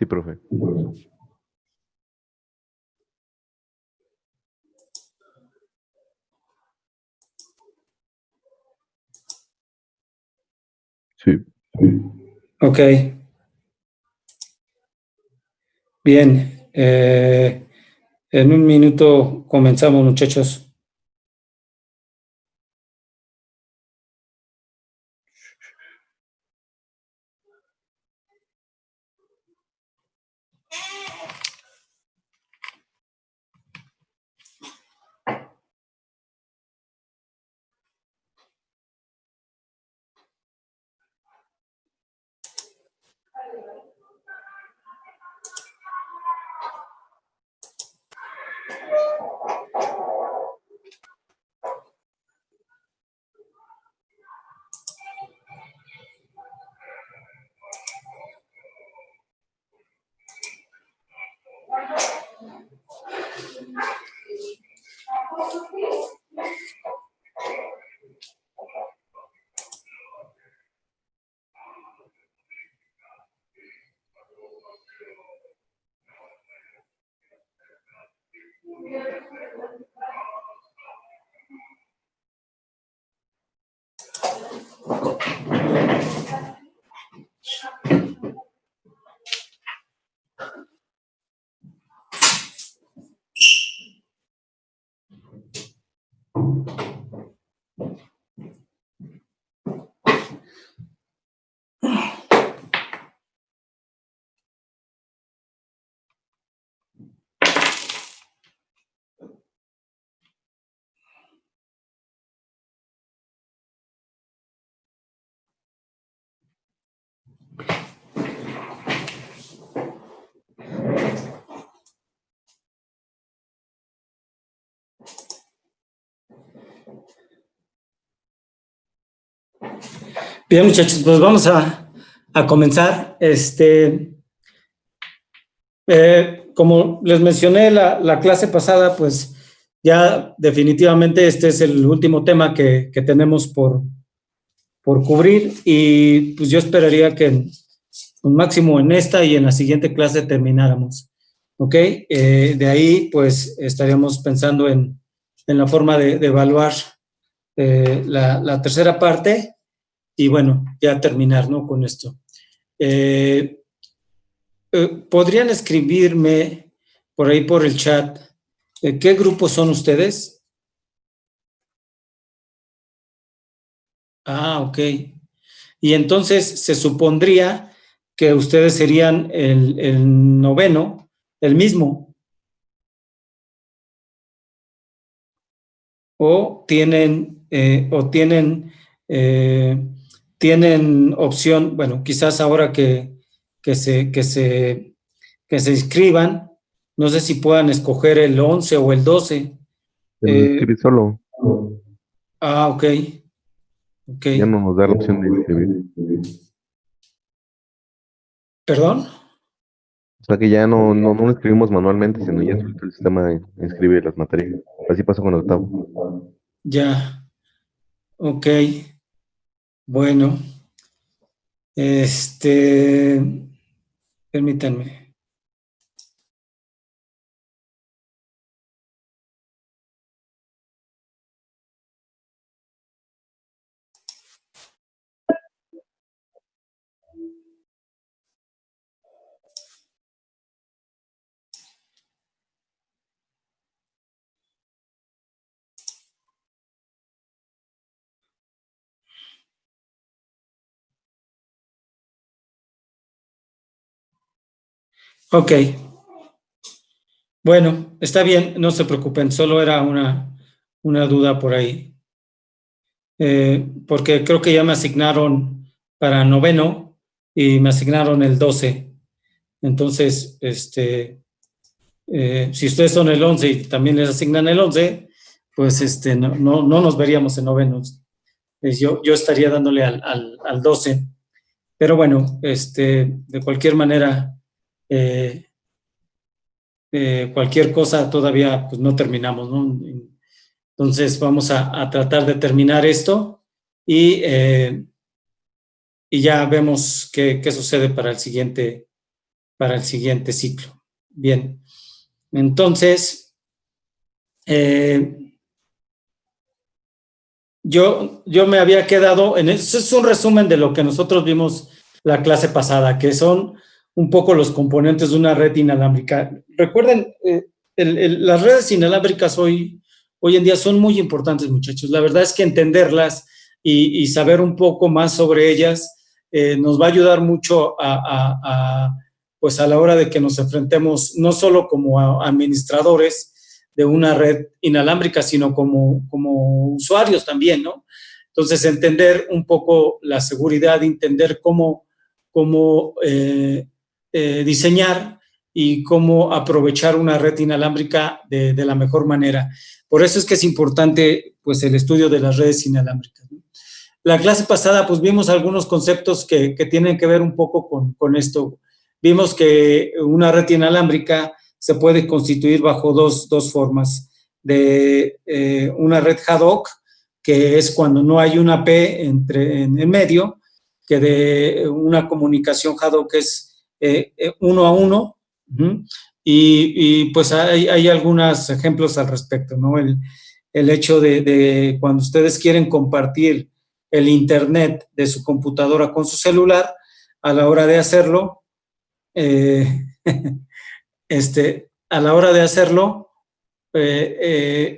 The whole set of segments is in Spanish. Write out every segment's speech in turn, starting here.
Sí, profe. Sí. Ok. Bien. En un minuto comenzamos, muchachos. Bien, muchachos, pues vamos a comenzar. Como les mencioné la clase pasada, pues ya definitivamente este es el último tema que tenemos por cubrir, y pues yo esperaría que un máximo en esta y en la siguiente clase termináramos. ¿Ok? De ahí pues estaríamos pensando en la forma de evaluar la tercera parte y bueno, ya terminar, ¿no?, con esto. ¿Podrían escribirme por ahí por el chat qué grupos son ustedes? Ah, ok. Y entonces se supondría que ustedes serían el noveno, el mismo, o tienen tienen opción, bueno, quizás ahora que se inscriban, no sé si puedan escoger el 11 o el 12. Escribir solo. Ok. Ya no nos da la opción de inscribir. ¿Perdón? O sea que ya no lo escribimos manualmente, sino ya suelto el sistema inscribe las materias. Así pasó con el octavo. Ya. Ok. Bueno. Permítanme. Ok. Bueno, está bien, no se preocupen, solo era una duda por ahí. Porque creo que ya me asignaron para noveno y me asignaron el 12. Entonces, si ustedes son el 11 y también les asignan el 11, pues no nos veríamos en novenos. Yo estaría dándole al 12. Pero bueno, de cualquier manera, cualquier cosa todavía pues no terminamos, ¿no? Entonces vamos a tratar de terminar esto y ya vemos qué sucede para el siguiente para el siguiente ciclo. Bien, entonces, yo me había quedado, eso es un resumen de lo que nosotros vimos la clase pasada, que son un poco los componentes de una red inalámbrica. Recuerden, las redes inalámbricas hoy en día son muy importantes, muchachos. La verdad es que entenderlas y saber un poco más sobre ellas nos va a ayudar mucho pues a la hora de que nos enfrentemos no solo como administradores de una red inalámbrica, sino como usuarios también, ¿no? Entonces, entender un poco la seguridad, entender cómo diseñar y cómo aprovechar una red inalámbrica de la mejor manera. Por eso es que es importante, pues, el estudio de las redes inalámbricas, ¿no? La clase pasada, pues, vimos algunos conceptos que tienen que ver un poco con esto. Vimos que una red inalámbrica se puede constituir bajo dos formas. De una red ad hoc, que es cuando no hay una P en medio, que de una comunicación ad hoc es uno a uno, y pues hay algunos ejemplos al respecto, ¿no? El hecho de cuando ustedes quieren compartir el internet de su computadora con su celular, a la hora de hacerlo, a la hora de hacerlo,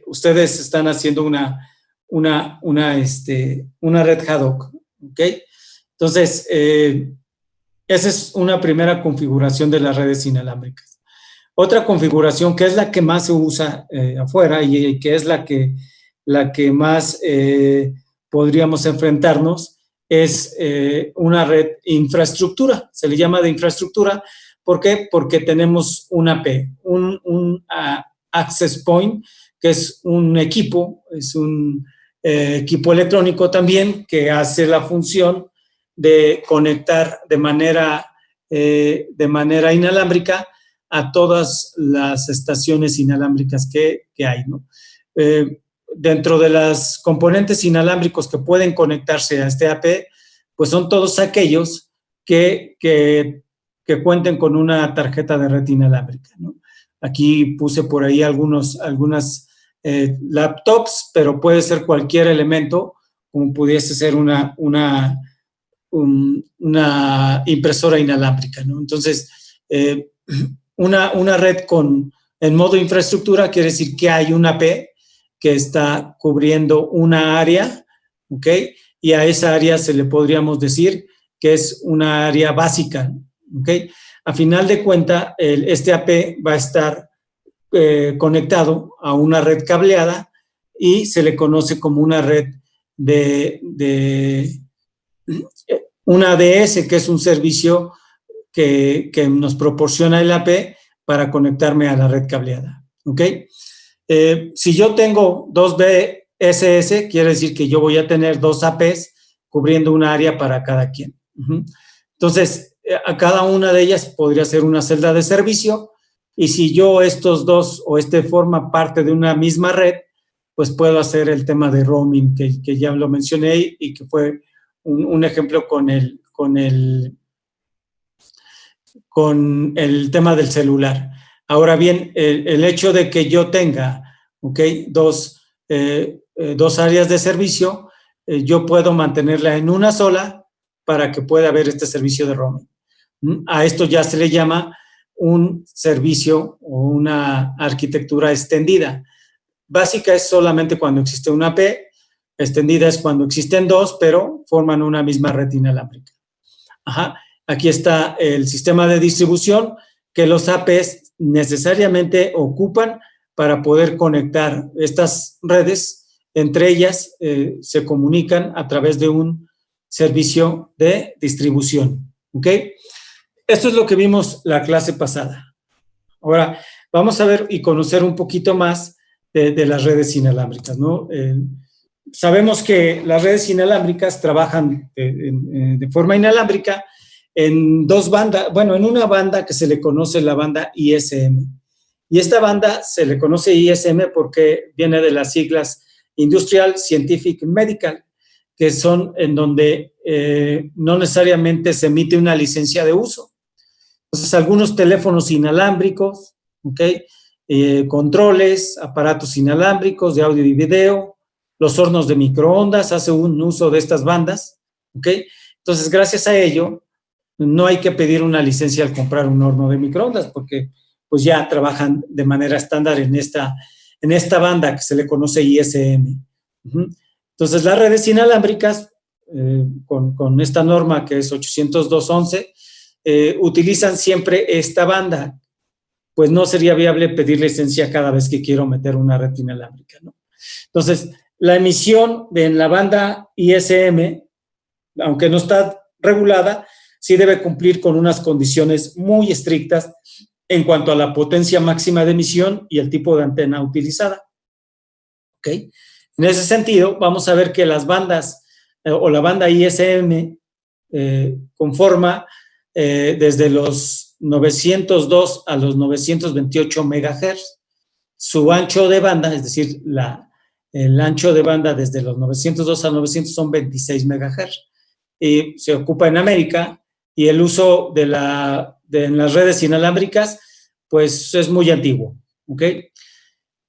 ustedes están haciendo una red ad hoc, ¿ok? Entonces, esa es una primera configuración de las redes inalámbricas. Otra configuración, que es la que más se usa afuera y que es la que más podríamos enfrentarnos, es una red infraestructura. Se le llama de infraestructura. ¿Por qué? Porque tenemos una P, un access point, que es un equipo, es un equipo electrónico también que hace la función de conectar de manera inalámbrica a todas las estaciones inalámbricas que hay, ¿no? Dentro de los componentes inalámbricos que pueden conectarse a este AP, pues son todos aquellos que cuenten con una tarjeta de red inalámbrica, ¿no? Aquí puse por ahí algunas laptops, pero puede ser cualquier elemento, como pudiese ser una impresora inalámbrica, ¿no? Entonces, una red en modo infraestructura quiere decir que hay una P que está cubriendo una área, ¿ok? Y a esa área se le podríamos decir que es una área básica, ¿ok? A final de cuentas, este AP va a estar conectado a una red cableada y se le conoce como una red una ADS, que es un servicio que nos proporciona el AP para conectarme a la red cableada, ¿ok? Si yo tengo dos BSS, quiere decir que yo voy a tener dos APs cubriendo un área para cada quien. Entonces, a cada una de ellas podría ser una celda de servicio, y si yo estos dos o forma parte de una misma red, pues puedo hacer el tema de roaming, que ya lo mencioné y que fue un ejemplo con el tema del celular. Ahora bien, el hecho de que yo tenga, ¿okay?, dos áreas de servicio, yo puedo mantenerla en una sola para que pueda haber este servicio de roaming. A esto ya se le llama un servicio o una arquitectura extendida. Básica es solamente cuando existe una AP, extendida es cuando existen dos, pero forman una misma red inalámbrica. Aquí está el sistema de distribución que los APs necesariamente ocupan para poder conectar estas redes. Entre ellas se comunican a través de un servicio de distribución, ¿ok? Esto es lo que vimos la clase pasada. Ahora vamos a ver y conocer un poquito más de las redes inalámbricas, ¿no? Sabemos que las redes inalámbricas trabajan de forma inalámbrica en dos bandas, bueno, en una banda que se le conoce la banda ISM. Y esta banda se le conoce ISM porque viene de las siglas Industrial, Scientific, Medical, que son en donde no necesariamente se emite una licencia de uso. Entonces, algunos teléfonos inalámbricos, ¿ok? Controles, aparatos inalámbricos de audio y video, los hornos de microondas, hace un uso de estas bandas, ¿ok? Entonces, gracias a ello, no hay que pedir una licencia al comprar un horno de microondas, porque pues ya trabajan de manera estándar en esta banda que se le conoce ISM. Entonces, las redes inalámbricas, con esta norma que es 802.11, utilizan siempre esta banda, pues no sería viable pedir licencia cada vez que quiero meter una red inalámbrica, ¿no? Entonces, la emisión en la banda ISM, aunque no está regulada, sí debe cumplir con unas condiciones muy estrictas en cuanto a la potencia máxima de emisión y el tipo de antena utilizada. ¿Ok? En ese sentido, vamos a ver que las bandas o la banda ISM conforma desde los 902 a los 928 MHz. Su ancho de banda, es decir, el ancho de banda desde los 902 a 900 son 26 MHz. Y se ocupa en América, y el uso en las redes inalámbricas, pues es muy antiguo, ¿ok?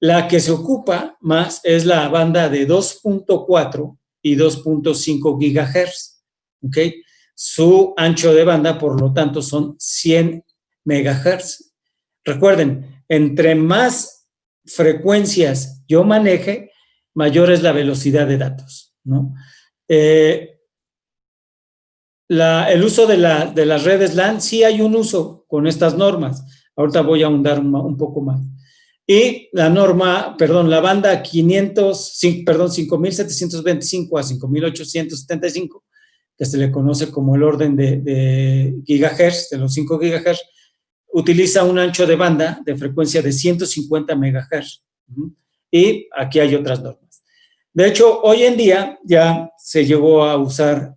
La que se ocupa más es la banda de 2.4 y 2.5 GHz, ¿ok? Su ancho de banda, por lo tanto, son 100 MHz. Recuerden, entre más frecuencias yo maneje, mayor es la velocidad de datos, ¿no? El uso de las redes LAN, sí hay un uso con estas normas. Ahorita voy a ahondar un poco más. Y la banda 5725 a 5875, que se le conoce como el orden de gigahertz, de los 5 gigahertz, utiliza un ancho de banda de frecuencia de 150 megahertz. Y aquí hay otras normas. De hecho, hoy en día ya se llegó a usar,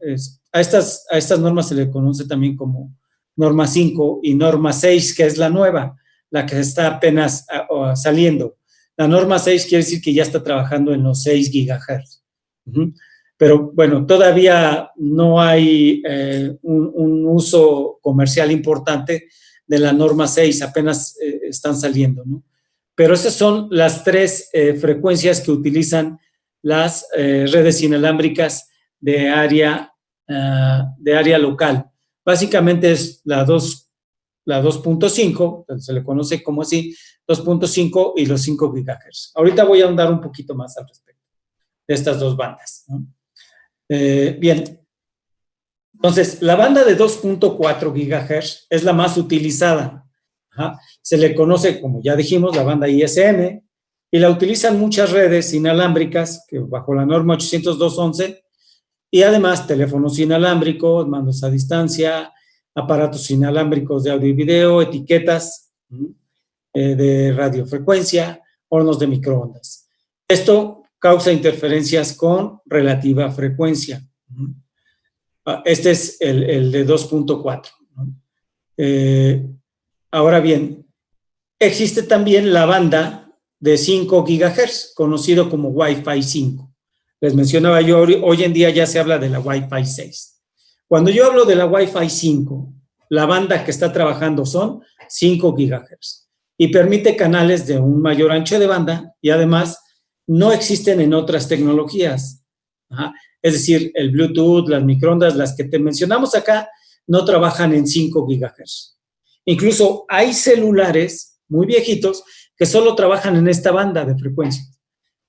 a estas normas se le conoce también como norma 5 y norma 6, que es la nueva, la que está apenas saliendo. La norma 6 quiere decir que ya está trabajando en los 6 gigahertz. Pero bueno, todavía no hay un uso comercial importante de la norma 6, apenas están saliendo, ¿no? Pero esas son las tres frecuencias que utilizan las redes inalámbricas de área local. Básicamente es la 2.5, se le conoce como así, 2.5 y los 5 GHz. Ahorita voy a ahondar un poquito más al respecto de estas dos bandas, ¿no? Bien, entonces la banda de 2.4 GHz es la más utilizada. Se le conoce, como ya dijimos, la banda ISM, y la utilizan muchas redes inalámbricas que bajo la norma 802.11, y además teléfonos inalámbricos, mandos a distancia, aparatos inalámbricos de audio y video, etiquetas de radiofrecuencia, hornos de microondas. Esto causa interferencias con relativa frecuencia. Este es el de 2.4. Ahora bien, existe también la banda de 5 GHz, conocido como Wi-Fi 5. Les mencionaba yo, hoy en día ya se habla de la Wi-Fi 6. Cuando yo hablo de la Wi-Fi 5, la banda que está trabajando son 5 GHz y permite canales de un mayor ancho de banda, y además no existen en otras tecnologías. Es decir, el Bluetooth, las microondas, las que te mencionamos acá, no trabajan en 5 GHz. Incluso hay celulares muy viejitos que solo trabajan en esta banda de frecuencia.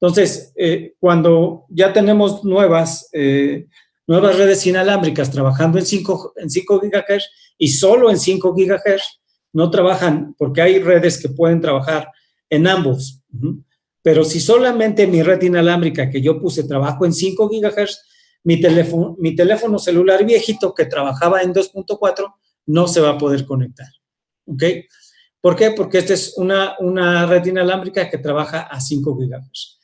Entonces, cuando ya tenemos nuevas redes inalámbricas trabajando en 5 GHz y solo en 5 GHz, no trabajan, porque hay redes que pueden trabajar en ambos. Pero si solamente mi red inalámbrica que yo puse trabajo en 5 GHz, mi teléfono celular viejito que trabajaba en 2.4 no se va a poder conectar. ¿Ok? ¿Por qué? Porque esta es una red inalámbrica que trabaja a 5 GHz.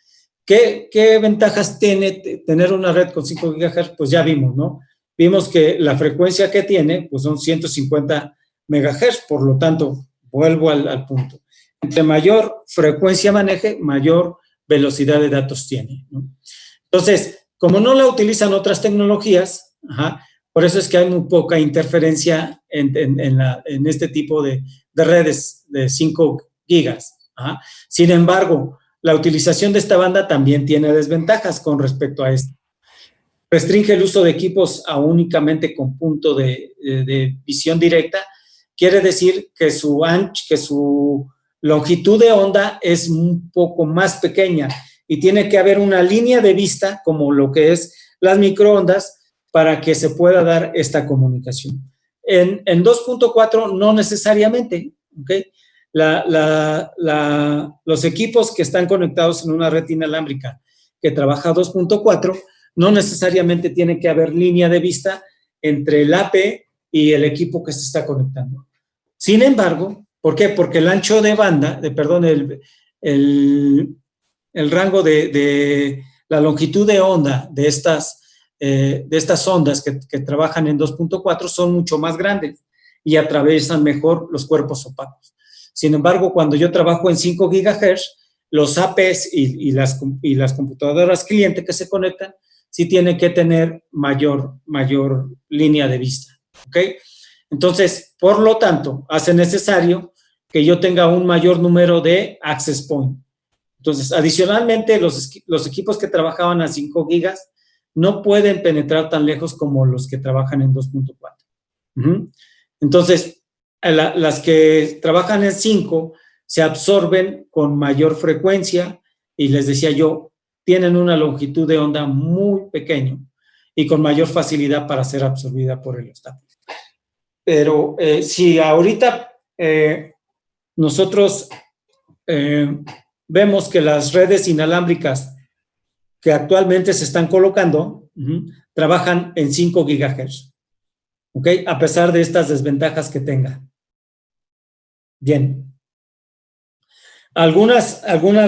¿Qué ventajas tiene tener una red con 5 GHz? Pues ya vimos, ¿no? Vimos que la frecuencia que tiene, pues son 150 MHz, por lo tanto, vuelvo al punto. Entre mayor frecuencia maneje, mayor velocidad de datos tiene, ¿no? Entonces, como no la utilizan otras tecnologías, Por eso es que hay muy poca interferencia en este tipo de redes de 5 gigas. ¿Ah? Sin embargo, la utilización de esta banda también tiene desventajas con respecto a esto. Restringe el uso de equipos a únicamente con punto de visión directa. Quiere decir que su longitud de onda es un poco más pequeña y tiene que haber una línea de vista, como lo que es las microondas, para que se pueda dar esta comunicación. En 2.4 no necesariamente, ¿ok? Los equipos que están conectados en una red inalámbrica que trabaja 2.4 no necesariamente tiene que haber línea de vista entre el AP y el equipo que se está conectando. Sin embargo, ¿por qué? Porque el ancho de banda, el rango de la longitud de onda de estas ondas que trabajan en 2.4 son mucho más grandes y atraviesan mejor los cuerpos opacos. Sin embargo, cuando yo trabajo en 5 GHz, los APs y las computadoras cliente que se conectan sí tienen que tener mayor línea de vista. ¿Ok? Entonces, por lo tanto, hace necesario que yo tenga un mayor número de access point. Entonces, adicionalmente, los equipos que trabajaban a 5 gigas no pueden penetrar tan lejos como los que trabajan en 2.4. Entonces, las que trabajan en 5 se absorben con mayor frecuencia y les decía yo, tienen una longitud de onda muy pequeña y con mayor facilidad para ser absorbida por el obstáculo. Pero si ahorita nosotros vemos que las redes inalámbricas que actualmente se están colocando trabajan en 5 GHz, ¿ok? A pesar de estas desventajas que tenga. Bien. Algunas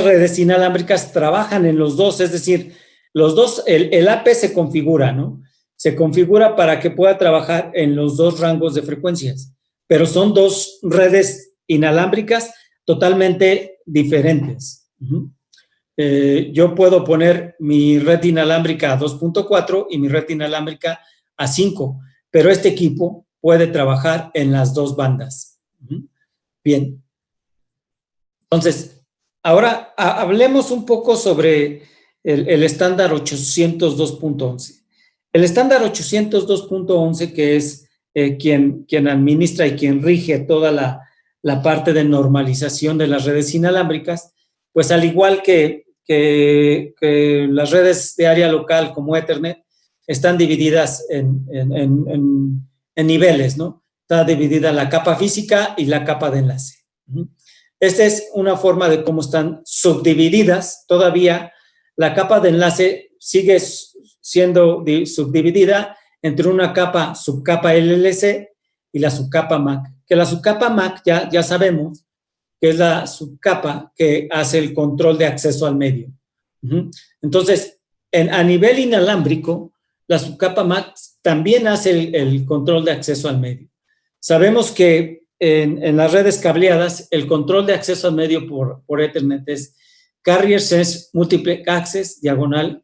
redes inalámbricas trabajan en los dos, es decir, los dos, el AP se configura, ¿no? Se configura para que pueda trabajar en los dos rangos de frecuencias, pero son dos redes inalámbricas totalmente diferentes. Yo puedo poner mi red inalámbrica a 2.4 y mi red inalámbrica a 5, pero este equipo puede trabajar en las dos bandas. Bien. Entonces, ahora hablemos un poco sobre el estándar 802.11. El estándar 802.11, que es quien administra y quien rige toda la parte de normalización de las redes inalámbricas, pues al igual que las redes de área local como Ethernet, están divididas en niveles, ¿no? Está dividida la capa física y la capa de enlace. Esta es una forma de cómo están subdivididas. Todavía la capa de enlace sigue siendo subdividida entre una capa, subcapa LLC y la subcapa MAC. Que la subcapa MAC ya sabemos que es la subcapa que hace el control de acceso al medio. Entonces, a nivel inalámbrico, la subcapa MAC también hace el control de acceso al medio. Sabemos que en las redes cableadas, el control de acceso al medio por Ethernet es Carrier Sense Multiple Access, diagonal,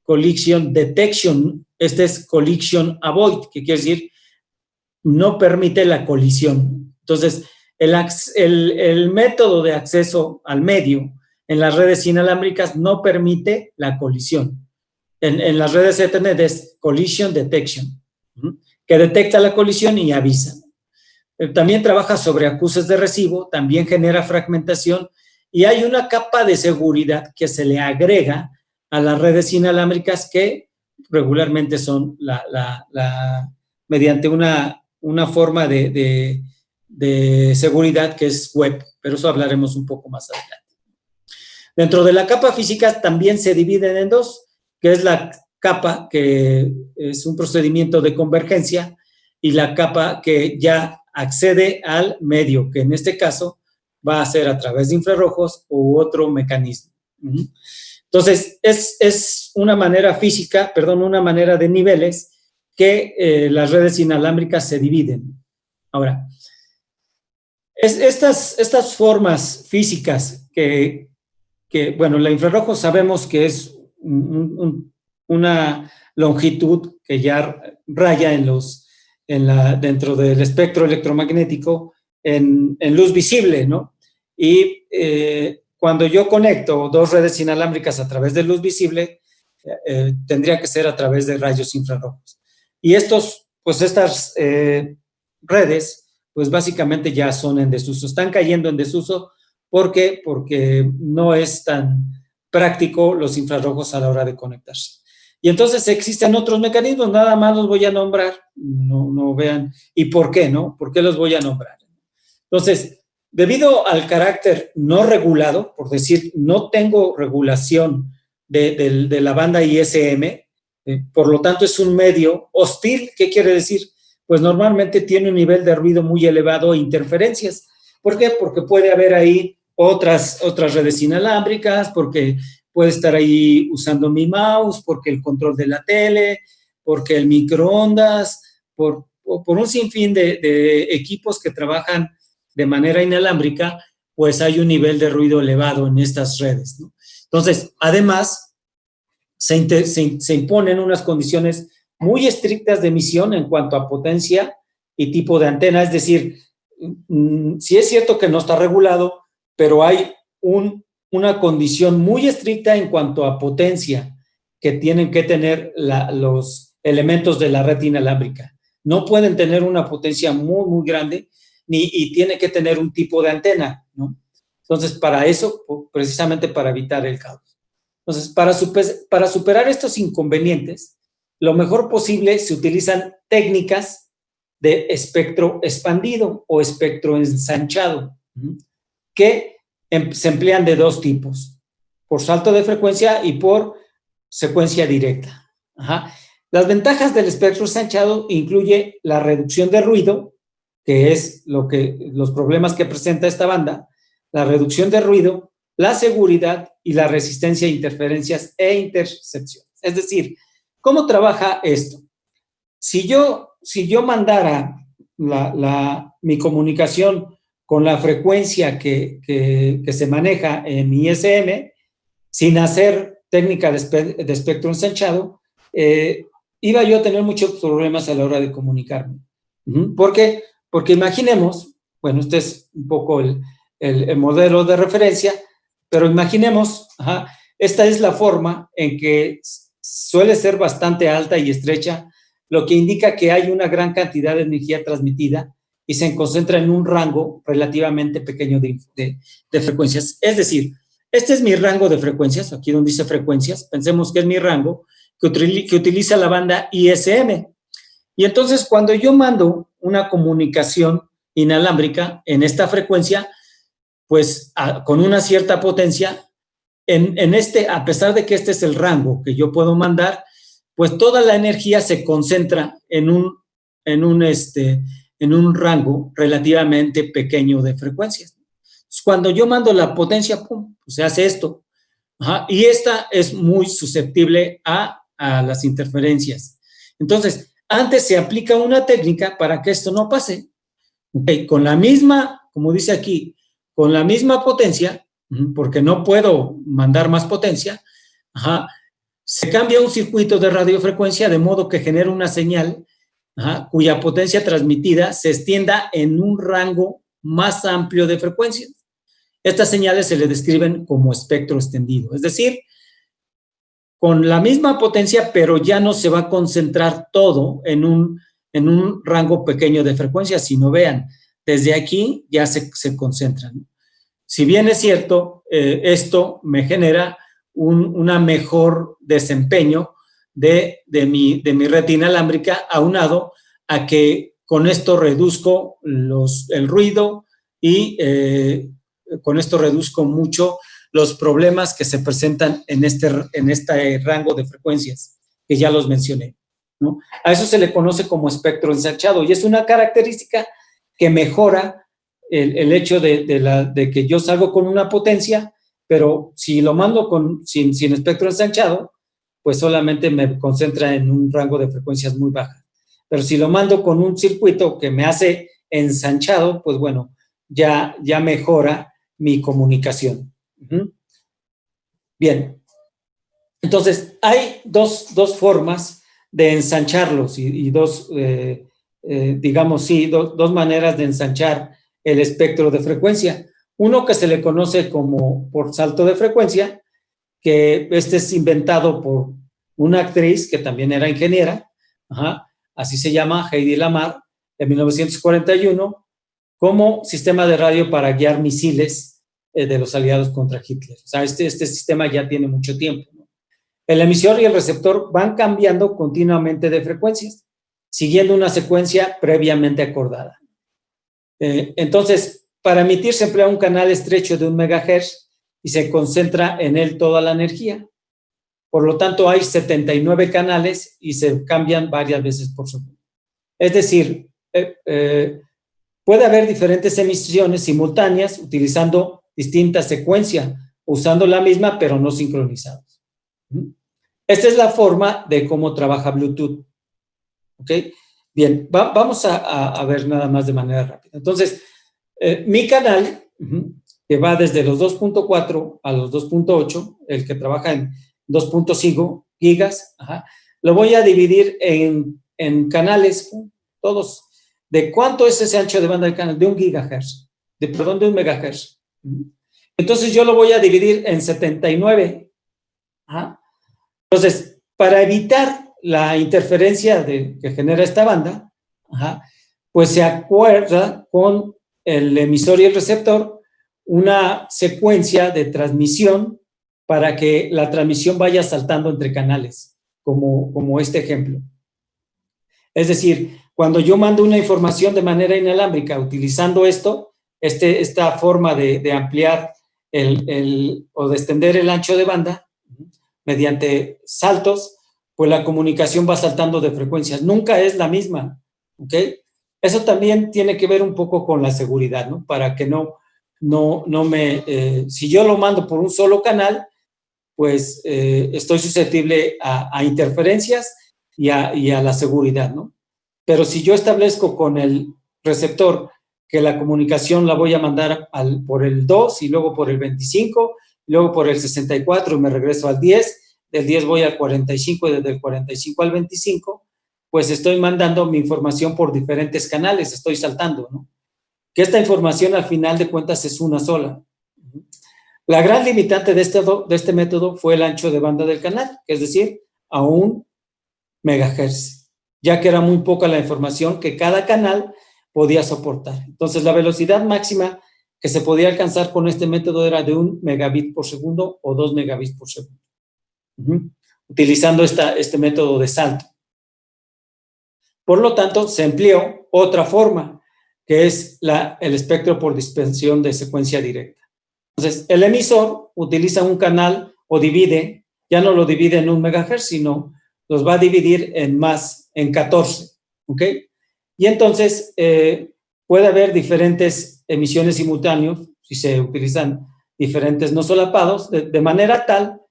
Collision Detection. Este es Collision Avoid, que quiere decir no permite la colisión. Entonces, el método de acceso al medio en las redes inalámbricas no permite la colisión. En las redes Ethernet es Collision Detection, que detecta la colisión y avisa. También trabaja sobre acuses de recibo, también genera fragmentación y hay una capa de seguridad que se le agrega a las redes inalámbricas que regularmente son mediante una forma de seguridad que es web, pero eso hablaremos un poco más adelante. Dentro de la capa física también se dividen en dos, que es la capa que es un procedimiento de convergencia y la capa que ya accede al medio, que en este caso va a ser a través de infrarrojos u otro mecanismo. Entonces, es una manera física, una manera de niveles que las redes inalámbricas se dividen. Ahora, estas formas físicas que, bueno, la infrarrojo sabemos que es una longitud que ya raya dentro del espectro electromagnético en luz visible, ¿no? Y cuando yo conecto dos redes inalámbricas a través de luz visible, tendría que ser a través de rayos infrarrojos. Y estas redes, pues básicamente ya son en desuso, están cayendo en desuso. ¿Por qué? Porque no es tan práctico los infrarrojos a la hora de conectarse. Y entonces existen otros mecanismos, nada más los voy a nombrar, no vean, ¿y por qué, no? ¿Por qué los voy a nombrar? Entonces, debido al carácter no regulado, por decir, no tengo regulación de la banda ISM, por lo tanto es un medio hostil. ¿Qué quiere decir? Pues normalmente tiene un nivel de ruido muy elevado e interferencias. ¿Por qué? Porque puede haber ahí otras redes inalámbricas, porque puede estar ahí usando mi mouse, porque el control de la tele, porque el microondas, por un sinfín de equipos que trabajan de manera inalámbrica, pues hay un nivel de ruido elevado en estas redes, ¿no? Entonces, además, se imponen unas condiciones muy estrictas de emisión en cuanto a potencia y tipo de antena, es decir, sí es cierto que no está regulado, pero hay una condición muy estricta en cuanto a potencia que tienen que tener los elementos de la red inalámbrica. No pueden tener una potencia muy, muy grande y tiene que tener un tipo de antena, ¿no? Entonces, para eso, precisamente para evitar el caos. Entonces, para superar estos inconvenientes, lo mejor posible se utilizan técnicas de espectro expandido o espectro ensanchado, que se emplean de dos tipos, por salto de frecuencia y por secuencia directa. Ajá. Las ventajas del espectro ensanchado incluye la reducción de ruido, que es los problemas que presenta esta banda, la reducción de ruido, la seguridad y la resistencia a interferencias e intercepciones. Es decir, ¿cómo trabaja esto? Si yo mandara mi comunicación con la frecuencia que se maneja en ISM, sin hacer técnica de espectro ensanchado, iba yo a tener muchos problemas a la hora de comunicarme. ¿Por qué? Porque imaginemos, bueno, este es un poco el modelo de referencia, pero imaginemos, esta es la forma en que suele ser bastante alta y estrecha, lo que indica que hay una gran cantidad de energía transmitida y se concentra en un rango relativamente pequeño de frecuencias. Es decir, este es mi rango de frecuencias, aquí donde dice frecuencias, pensemos que es mi rango que utiliza la banda ISM. Y entonces, cuando yo mando una comunicación inalámbrica en esta frecuencia, pues con una cierta potencia, a pesar de que este es el rango que yo puedo mandar, pues toda la energía se concentra en un rango relativamente pequeño de frecuencias. Cuando yo mando la potencia, pum, pues se hace esto. Y esta es muy susceptible a las interferencias. Entonces, antes se aplica una técnica para que esto no pase. Okay, con la misma, como dice aquí, con la misma potencia, porque no puedo mandar más potencia, se cambia un circuito de radiofrecuencia de modo que genera una señal cuya potencia transmitida se extienda en un rango más amplio de frecuencias. Estas señales se le describen como espectro extendido, es decir, con la misma potencia, pero ya no se va a concentrar todo en un rango pequeño de frecuencias, sino vean, desde aquí ya se concentran. Si bien es cierto, esto me genera un mejor desempeño de mi red inalámbrica, aunado a que con esto reduzco el ruido y con esto reduzco mucho los problemas que se presentan en este rango de frecuencias que ya los mencioné, ¿no? A eso se le conoce como espectro ensanchado y es una característica que mejora el hecho de que yo salgo con una potencia, pero si lo mando sin espectro ensanchado, pues solamente me concentra en un rango de frecuencias muy bajas. Pero si lo mando con un circuito que me hace ensanchado, pues bueno, ya mejora mi comunicación. Bien. Entonces, hay dos formas de ensancharlos y dos, digamos, sí, dos maneras de ensanchar el espectro de frecuencia. Uno que se le conoce como por salto de frecuencia, que este es inventado por una actriz que también era ingeniera, así se llama, Heidi Lamar, en 1941, como sistema de radio para guiar misiles de los aliados contra Hitler. O sea, este sistema ya tiene mucho tiempo, ¿no? El emisor y el receptor van cambiando continuamente de frecuencias, siguiendo una secuencia previamente acordada. Entonces, para emitir se emplea un canal estrecho de 1 MHz y se concentra en él toda la energía. Por lo tanto, hay 79 canales y se cambian varias veces por segundo. Es decir, puede haber diferentes emisiones simultáneas utilizando distintas secuencias, usando la misma pero no sincronizadas. Esta es la forma de cómo trabaja Bluetooth. ¿Ok? Bien, vamos a ver nada más de manera rápida. Entonces, mi canal, que va desde los 2.4 a los 2.8, el que trabaja en 2.5 gigas, lo voy a dividir en canales, todos. ¿De cuánto es ese ancho de banda del canal? De 1 gigahertz, de 1 megahertz. Entonces, yo lo voy a dividir en 79. Entonces, para evitar la interferencia que genera esta banda, pues se acuerda con el emisor y el receptor una secuencia de transmisión para que la transmisión vaya saltando entre canales, como este ejemplo. Es decir, cuando yo mando una información de manera inalámbrica utilizando esta forma de ampliar o de extender el ancho de banda mediante saltos, pues la comunicación va saltando de frecuencias. Nunca es la misma, ¿ok? Eso también tiene que ver un poco con la seguridad, ¿no? Para que si yo lo mando por un solo canal, pues estoy susceptible a interferencias y a la seguridad, ¿no? Pero si yo establezco con el receptor que la comunicación la voy a mandar por el 2 y luego por el 25, y luego por el 64 y me regreso al 10, del 10 voy al 45 y desde el 45 al 25, pues estoy mandando mi información por diferentes canales, estoy saltando, ¿no? Que esta información al final de cuentas es una sola. La gran limitante de este método fue el ancho de banda del canal, es decir, a 1 megahertz, ya que era muy poca la información que cada canal podía soportar. Entonces, la velocidad máxima que se podía alcanzar con este método era de 1 megabit por segundo o 2 megabits por segundo, utilizando este método de salto. Por lo tanto, se empleó otra forma, que es el espectro por dispersión de secuencia directa. Entonces, el emisor utiliza un canal o divide, ya no lo divide en 1 megahertz, sino los va a dividir en 14, ¿ok? Y entonces puede haber diferentes emisiones simultáneas si se utilizan diferentes no solapados, de manera tal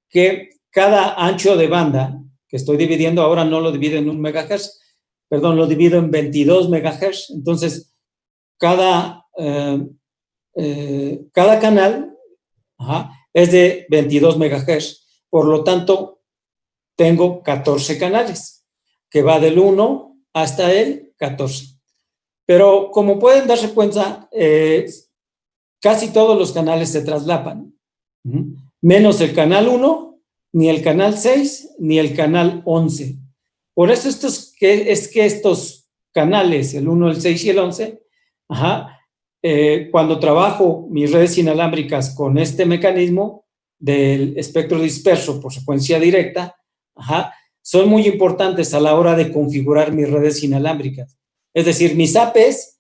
que cada ancho de banda que estoy dividiendo ahora no lo divido en 1 megahertz, perdón, lo divido en 22 megahertz. Entonces, cada canal es de 22 megahertz. Por lo tanto, tengo 14 canales, que va del 1 hasta el 14. Pero como pueden darse cuenta, casi todos los canales se traslapan, menos el canal 1, ni el canal 6, ni el canal 11. Por eso es que estos canales, el 1, el 6 y el 11, cuando trabajo mis redes inalámbricas con este mecanismo del espectro disperso por secuencia directa, son muy importantes a la hora de configurar mis redes inalámbricas. Es decir, mis APs,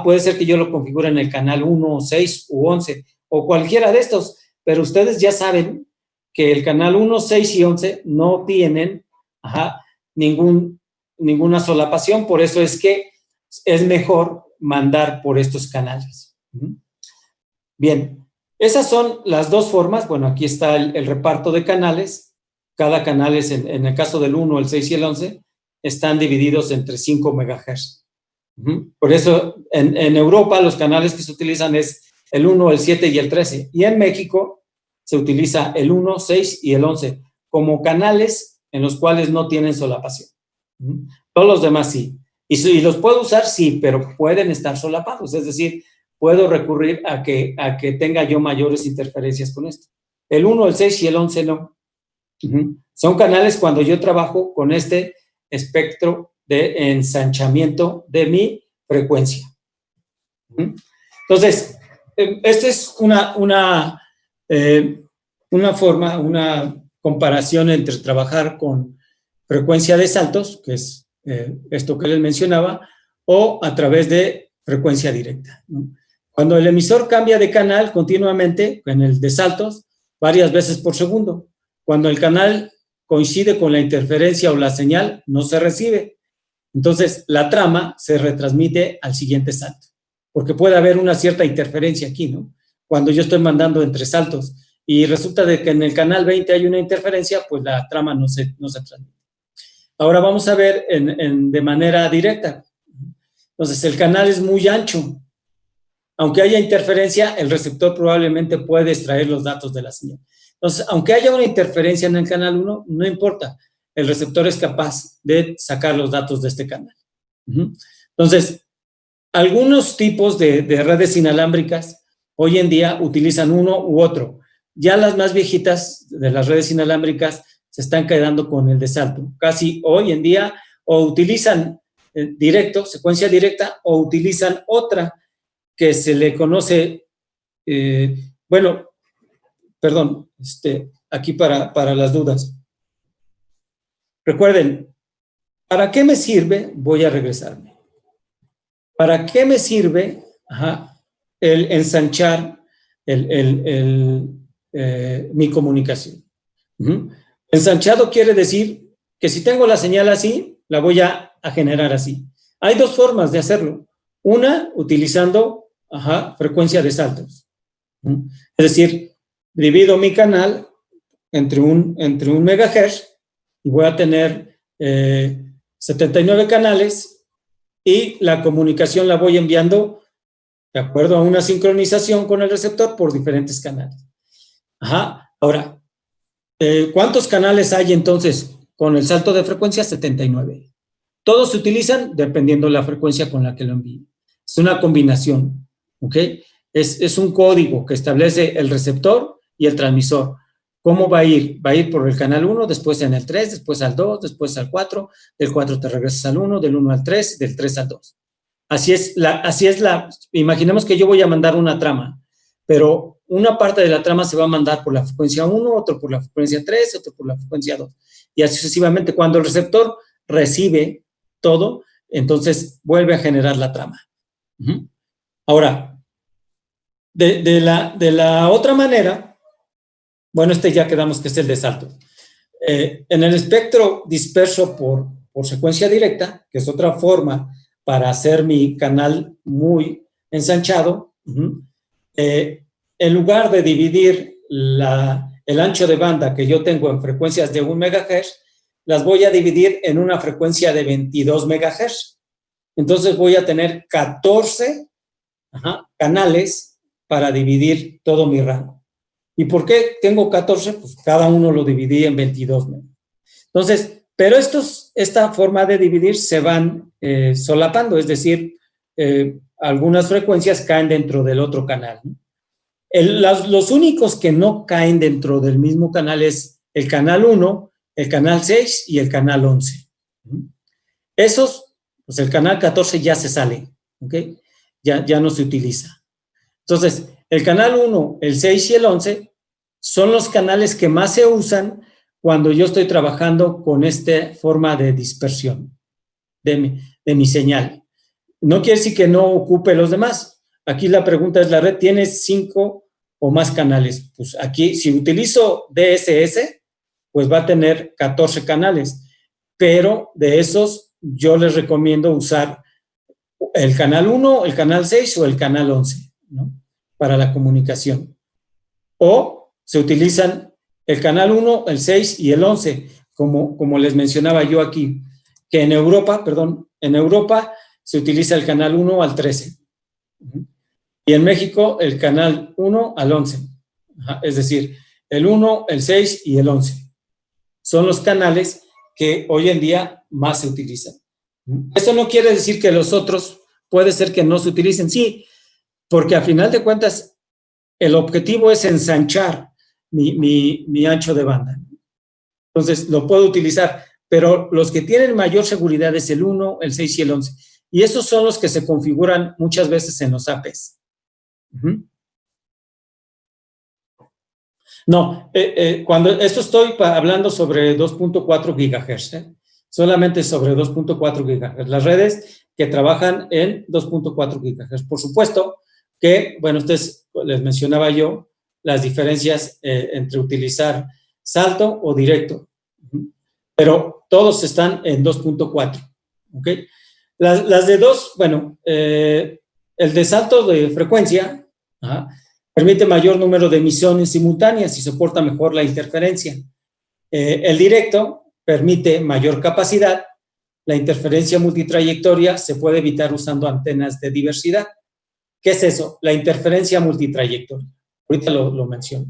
puede ser que yo lo configure en el canal 1, 6 u 11, o cualquiera de estos, pero ustedes ya saben que el canal 1, 6 y 11 no tienen ninguna solapación, por eso es que es mejor mandar por estos canales. Bien, esas son las dos formas. Bueno, aquí está el reparto de canales. Cada canal es, en el caso del 1, el 6 y el 11, están divididos entre 5 megahertz. Por eso, en Europa, los canales que se utilizan es el 1, el 7 y el 13. Y en México se utiliza el 1, 6 y el 11 como canales en los cuales no tienen solapación. Todos los demás sí. Y los puedo usar, sí, pero pueden estar solapados. Es decir, puedo recurrir a que tenga yo mayores interferencias con esto. El 1, el 6 y el 11 no. Son canales cuando yo trabajo con este espectro de ensanchamiento de mi frecuencia. Entonces, esta es una forma, una comparación entre trabajar con frecuencia de saltos, que es esto que les mencionaba, o a través de frecuencia directa, ¿no? Cuando el emisor cambia de canal continuamente, en el de saltos, varias veces por segundo. Cuando el canal coincide con la interferencia o la señal, no se recibe. Entonces, la trama se retransmite al siguiente salto, porque puede haber una cierta interferencia aquí, ¿no? Cuando yo estoy mandando entre saltos y resulta de que en el canal 20 hay una interferencia, pues la trama no se transmite. Ahora vamos a ver de manera directa. Entonces, el canal es muy ancho. Aunque haya interferencia, el receptor probablemente puede extraer los datos de la señal. Entonces, aunque haya una interferencia en el canal 1, no importa. El receptor es capaz de sacar los datos de este canal. Entonces, algunos tipos de redes inalámbricas hoy en día utilizan uno u otro. Ya las más viejitas de las redes inalámbricas se están quedando con el de salto. Casi hoy en día o utilizan secuencia directa, o utilizan otra que se le conoce, aquí para las dudas. Recuerden, ¿para qué me sirve? Voy a regresarme. ¿Para qué me sirve el ensanchar mi comunicación? Ensanchado quiere decir que si tengo la señal así, la voy a generar así. Hay dos formas de hacerlo. Una, utilizando frecuencia de saltos. Es decir, divido mi canal entre un megahertz y voy a tener 79 canales y la comunicación la voy enviando de acuerdo a una sincronización con el receptor por diferentes canales. Ahora, ¿cuántos canales hay entonces con el salto de frecuencia? 79. Todos se utilizan dependiendo de la frecuencia con la que lo envíe. Es una combinación, ¿ok? Es un código que establece el receptor y el transmisor. ¿Cómo va a ir? Va a ir por el canal 1, después en el 3, después al 2, después al 4, del 4 te regresas al 1, del 1 al 3, del 3 al 2. Así es imaginemos que yo voy a mandar una trama, pero una parte de la trama se va a mandar por la frecuencia 1, otro por la frecuencia 3, otro por la frecuencia 2. Y así sucesivamente. Cuando el receptor recibe todo, entonces vuelve a generar la trama. Ahora, de la otra manera, bueno, ya quedamos que es el de salto. En el espectro disperso por secuencia directa, que es otra forma para hacer mi canal muy ensanchado, en lugar de dividir el ancho de banda que yo tengo en frecuencias de 1 MHz, las voy a dividir en una frecuencia de 22 MHz. Entonces voy a tener 14 canales para dividir todo mi rango. ¿Y por qué tengo 14? Pues cada uno lo dividí en 22. Entonces, pero esta forma de dividir se van solapando, es decir, algunas frecuencias caen dentro del otro canal, ¿no? Los únicos que no caen dentro del mismo canal es el canal 1, el canal 6 y el canal 11. Esos, pues el canal 14 ya se sale, ¿ok? Ya no se utiliza. Entonces, el canal 1, el 6 y el 11 son los canales que más se usan cuando yo estoy trabajando con esta forma de dispersión de mi señal. No quiere decir que no ocupe los demás. Aquí la pregunta es, ¿la red tiene 5 o más canales? Pues aquí, si utilizo DSS, pues va a tener 14 canales. Pero de esos, yo les recomiendo usar el canal 1, el canal 6 o el canal 11, ¿no? Para la comunicación. O se utilizan el canal 1, el 6 y el 11, como les mencionaba yo aquí, que en Europa se utiliza el canal 1 al 13. Y en México el canal 1 al 11. Es decir, el 1, el 6 y el 11. son los canales que hoy en día más se utilizan. Eso no quiere decir que los otros puede ser que no se utilicen, sí, porque a final de cuentas el objetivo es ensanchar mi ancho de banda. Entonces lo puedo utilizar, pero los que tienen mayor seguridad es el 1, el 6 y el 11. Y esos son los que se configuran muchas veces en los APs. No, cuando esto estoy hablando sobre 2.4 GHz, solamente sobre 2.4 GHz. Las redes que trabajan en 2.4 GHz. Por supuesto que, bueno, ustedes les mencionaba yo las diferencias entre utilizar salto o directo, pero todos están en 2.4, ¿ok? Las de 2, bueno, el de salto de frecuencia, permite mayor número de emisiones simultáneas y soporta mejor la interferencia. El directo permite mayor capacidad. La interferencia multitrayectoria se puede evitar usando antenas de diversidad. ¿Qué es eso? La interferencia multitrayectoria. Ahorita lo menciono.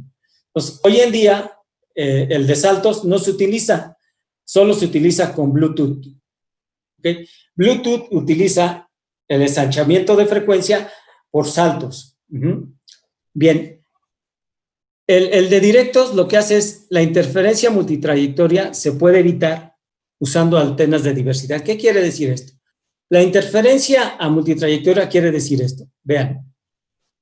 Entonces, hoy en día, el de saltos no se utiliza, solo se utiliza con Bluetooth. ¿Okay? Bluetooth utiliza el ensanchamiento de frecuencia por saltos. Bien, el de directos lo que hace es la interferencia multitrayectoria se puede evitar usando antenas de diversidad. ¿Qué quiere decir esto? La interferencia a multitrayectoria quiere decir esto. Vean,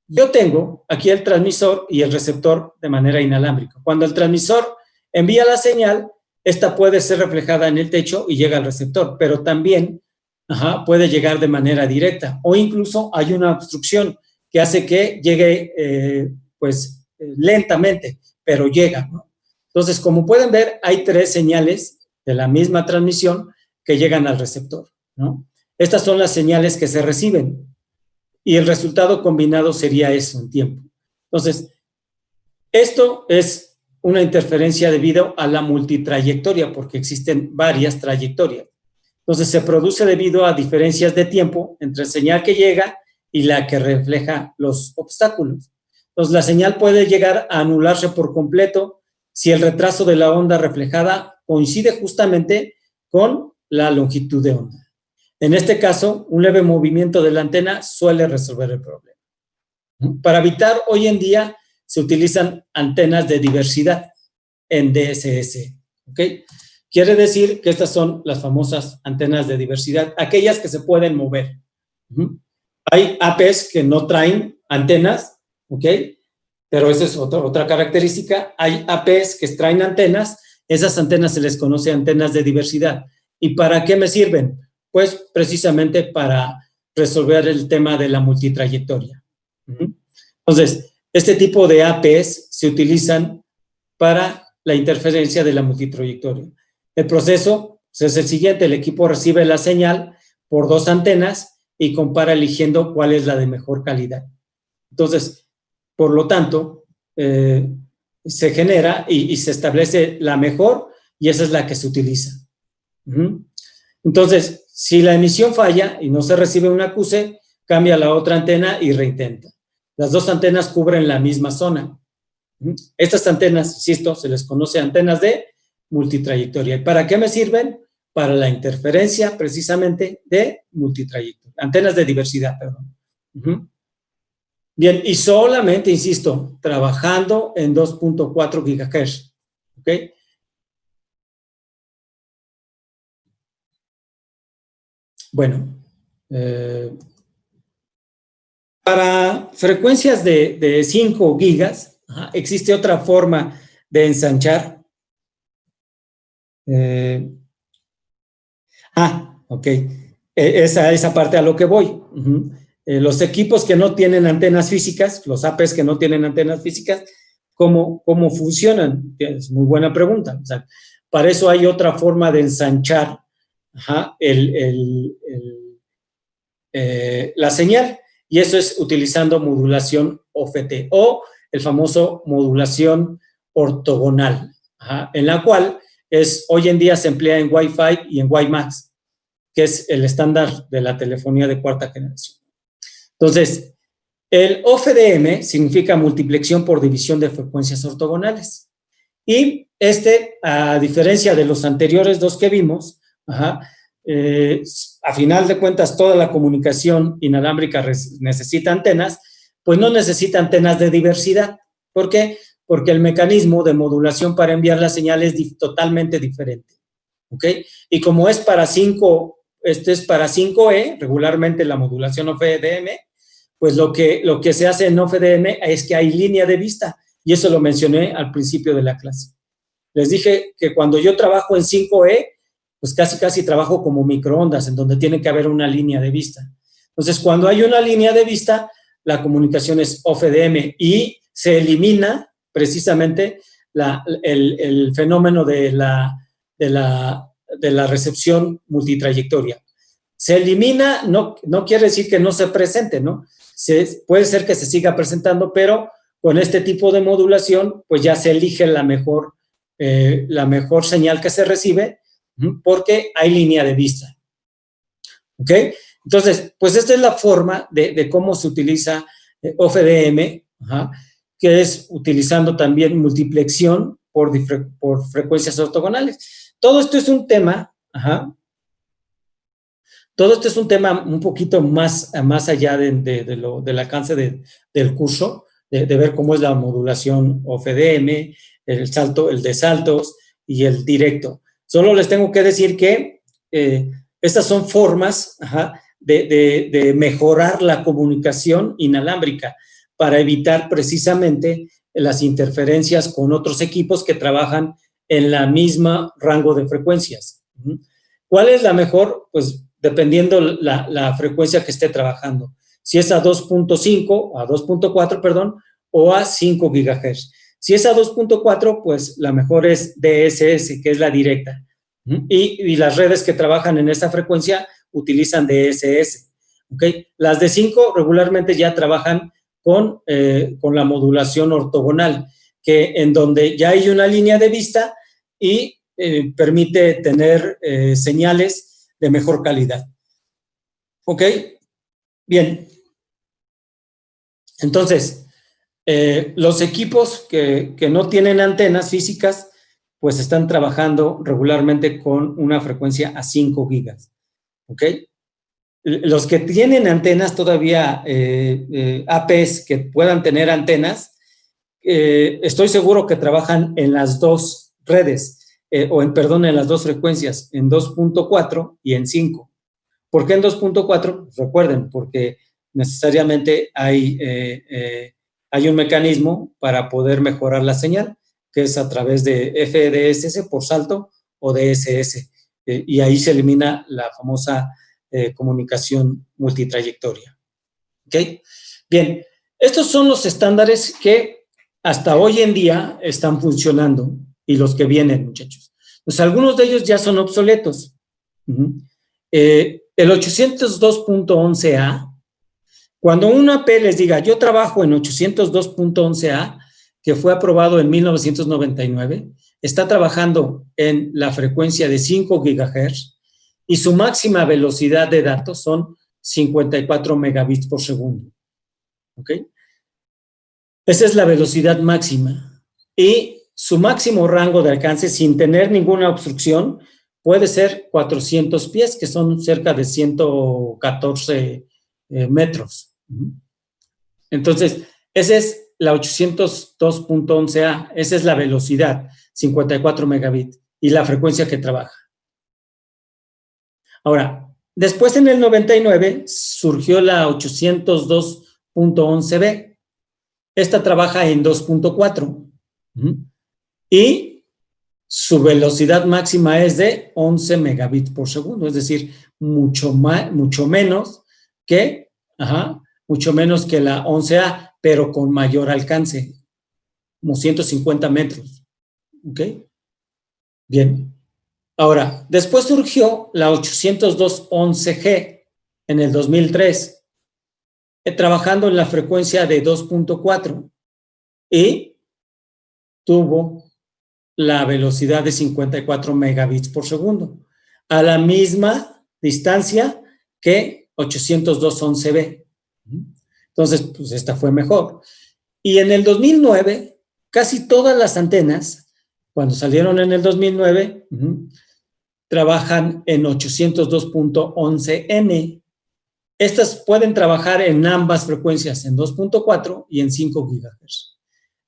yo tengo aquí el transmisor y el receptor de manera inalámbrica. Cuando el transmisor envía la señal, esta puede ser reflejada en el techo y llega al receptor, pero también puede llegar de manera directa o incluso hay una obstrucción que hace que llegue lentamente, pero llega, ¿no? Entonces, como pueden ver, hay 3 señales de la misma transmisión que llegan al receptor, ¿no? Estas son las señales que se reciben y el resultado combinado sería eso en tiempo. Entonces, esto es una interferencia debido a la multitrayectoria, porque existen varias trayectorias. Entonces, se produce debido a diferencias de tiempo entre la señal que llega y la que refleja los obstáculos. Entonces, la señal puede llegar a anularse por completo si el retraso de la onda reflejada coincide justamente con la longitud de onda. En este caso, un leve movimiento de la antena suele resolver el problema. Para evitar, hoy en día se utilizan antenas de diversidad en DSS, ¿ok? Quiere decir que estas son las famosas antenas de diversidad, aquellas que se pueden mover. Hay APs que no traen antenas, ¿ok? Pero esa es otra característica. Hay APs que traen antenas, esas antenas se les conoce antenas de diversidad. ¿Y para qué me sirven? Pues precisamente para resolver el tema de la multitrayectoria. Entonces, este tipo de APs se utilizan para la interferencia de la multitrayectoria. El proceso es el siguiente: el equipo recibe la señal por 2 antenas y compara eligiendo cuál es la de mejor calidad. Entonces, por lo tanto, se genera y se establece la mejor y esa es la que se utiliza. Entonces, si la emisión falla y no se recibe un acuse, cambia la otra antena y reintenta. Las 2 antenas cubren la misma zona. Estas antenas, insisto, se les conoce antenas de multitrayectoria. ¿Y para qué me sirven? Para la interferencia, precisamente, de multitrayectoria. Antenas de diversidad, perdón. Bien, y solamente, insisto, trabajando en 2.4 GHz. ¿Ok? Bueno, para frecuencias de 5 gigas, existe otra forma de ensanchar. Ok. Esa parte a lo que voy. Los equipos que no tienen antenas físicas, los APs que no tienen antenas físicas, ¿cómo funcionan? Es muy buena pregunta. O sea, para eso hay otra forma de ensanchar la señal, y eso es utilizando modulación OFT o el famoso modulación ortogonal, en la cual hoy en día se emplea en Wi-Fi y en WiMAX, que es el estándar de la telefonía de 4ª generación. Entonces, el OFDM significa multiplexión por división de frecuencias ortogonales. Y a diferencia de los anteriores dos que vimos, a final de cuentas toda la comunicación inalámbrica necesita antenas, pues no necesita antenas de diversidad. ¿Por qué? Porque el mecanismo de modulación para enviar la señal es totalmente diferente. ¿Ok? Y como es para 5E, regularmente la modulación OFDM, pues lo que se hace en OFDM es que hay línea de vista, y eso lo mencioné al principio de la clase. Les dije que cuando yo trabajo en 5E, pues casi trabajo como microondas, en donde tiene que haber una línea de vista. Entonces, cuando hay una línea de vista, la comunicación es OFDM y se elimina precisamente el fenómeno de la recepción multitrayectoria. Se elimina, no quiere decir que no se presente, ¿no? Puede ser que se siga presentando, pero con este tipo de modulación, pues ya se elige la mejor señal que se recibe, porque hay línea de vista. ¿Ok? Entonces, pues esta es la forma de cómo se utiliza OFDM, que es utilizando también multiplexión por frecuencias ortogonales. Todo esto es un tema, todo esto es un tema un poquito más allá del alcance del curso, de ver cómo es la modulación OFDM, el de saltos y el directo. Solo les tengo que decir que estas son formas de mejorar la comunicación inalámbrica para evitar precisamente las interferencias con otros equipos que trabajan en la misma rango de frecuencias. ¿Cuál es la mejor? Pues dependiendo la frecuencia que esté trabajando. Si es a 2.5, a 2.4, perdón, o a 5 GHz. Si es a 2.4, pues la mejor es DSS, que es la directa. Y las redes que trabajan en esa frecuencia utilizan DSS. ¿Okay? Las de 5 regularmente ya trabajan con la modulación ortogonal, en donde ya hay una línea de vista y permite tener señales de mejor calidad. ¿Ok? Bien. Entonces, los equipos que no tienen antenas físicas, pues están trabajando regularmente con una frecuencia a 5 gigas. ¿Ok? Los que tienen antenas todavía, APs que puedan tener antenas, estoy seguro que trabajan en las dos redes, en las dos frecuencias, en 2.4 y en 5. ¿Por qué en 2.4? Recuerden, porque necesariamente hay un mecanismo para poder mejorar la señal, que es a través de FDSS por salto o DSS, y ahí se elimina la famosa comunicación multitrayectoria. ¿Ok? Bien, estos son los estándares que hasta hoy en día están funcionando y los que vienen, muchachos. Pues algunos de ellos ya son obsoletos. El 802.11a, cuando una AP les diga, yo trabajo en 802.11a, que fue aprobado en 1999, está trabajando en la frecuencia de 5 GHz y su máxima velocidad de datos son 54 megabits por segundo. ¿Ok? Esa es la velocidad máxima. Y su máximo rango de alcance, sin tener ninguna obstrucción, puede ser 400 pies, que son cerca de 114 metros. Entonces, esa es la 802.11a, esa es la velocidad, 54 megabits, y la frecuencia que trabaja. Ahora, después en el 99 surgió la 802.11b. Esta trabaja en 2.4 y su velocidad máxima es de 11 megabits por segundo, es decir, mucho menos que la 11A, pero con mayor alcance, como 150 metros. ¿Ok? Bien. Ahora, después surgió la 802.11G en el 2003, trabajando en la frecuencia de 2.4 y tuvo la velocidad de 54 megabits por segundo, a la misma distancia que 802.11b. Entonces, pues esta fue mejor. Y en el 2009, casi todas las antenas cuando salieron en el 2009, trabajan en 802.11n. Estas pueden trabajar en ambas frecuencias, en 2.4 y en 5 GHz.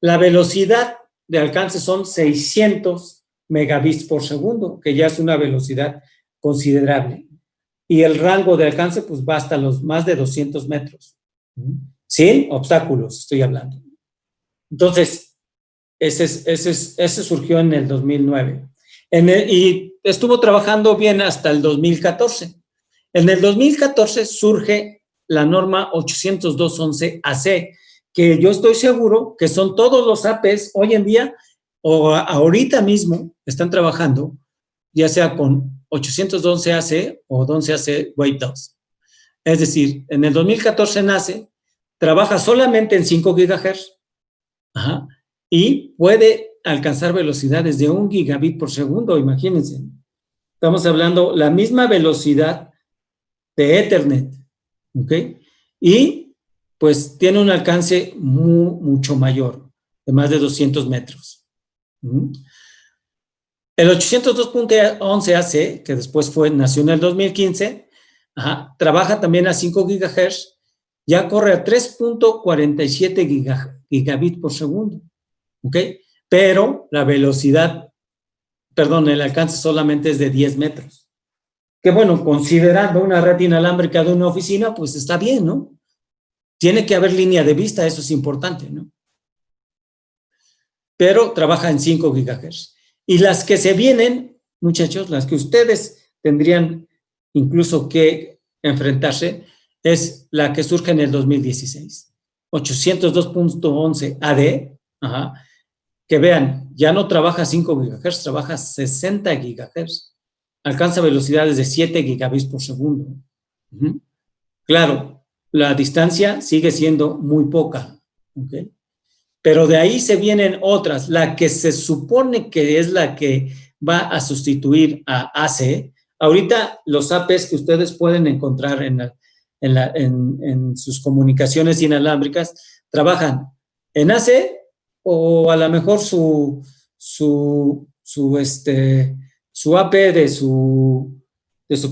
La velocidad de alcance son 600 megabits por segundo, que ya es una velocidad considerable. Y el rango de alcance pues va hasta los más de 200 metros. Sin obstáculos, estoy hablando. Entonces, ese surgió en el 2009. Y estuvo trabajando bien hasta el 2014. En el 2014 surge la norma 802.11ac, que yo estoy seguro que son todos los APs hoy en día o ahorita mismo están trabajando, ya sea con 802.11ac o 11ac Wave 2. Es decir, en el 2014 nace, trabaja solamente en 5 GHz y puede alcanzar velocidades de 1 gigabit por segundo, imagínense. Estamos hablando la misma velocidad de Ethernet, ¿ok? Y pues tiene un alcance mucho mayor, de más de 200 metros. El 802.11ac, que después nació en el 2015, trabaja también a 5 GHz, ya corre a 3.47 gigabits por segundo, ¿ok? Pero la velocidad, el alcance solamente es de 10 metros. Que bueno, considerando una red inalámbrica de una oficina, pues está bien, ¿no? Tiene que haber línea de vista, eso es importante, ¿no? Pero trabaja en 5 GHz. Y las que se vienen, muchachos, las que ustedes tendrían incluso que enfrentarse, es la que surge en el 2016. 802.11ad, que vean, ya no trabaja 5 GHz, trabaja 60 GHz. Alcanza velocidades de 7 gigabits por segundo. Claro, la distancia sigue siendo muy poca, ¿ok? Pero de ahí se vienen otras. La que se supone que es la que va a sustituir a AC. Ahorita los APs que ustedes pueden encontrar en sus comunicaciones inalámbricas trabajan en AC o a lo mejor su AP de su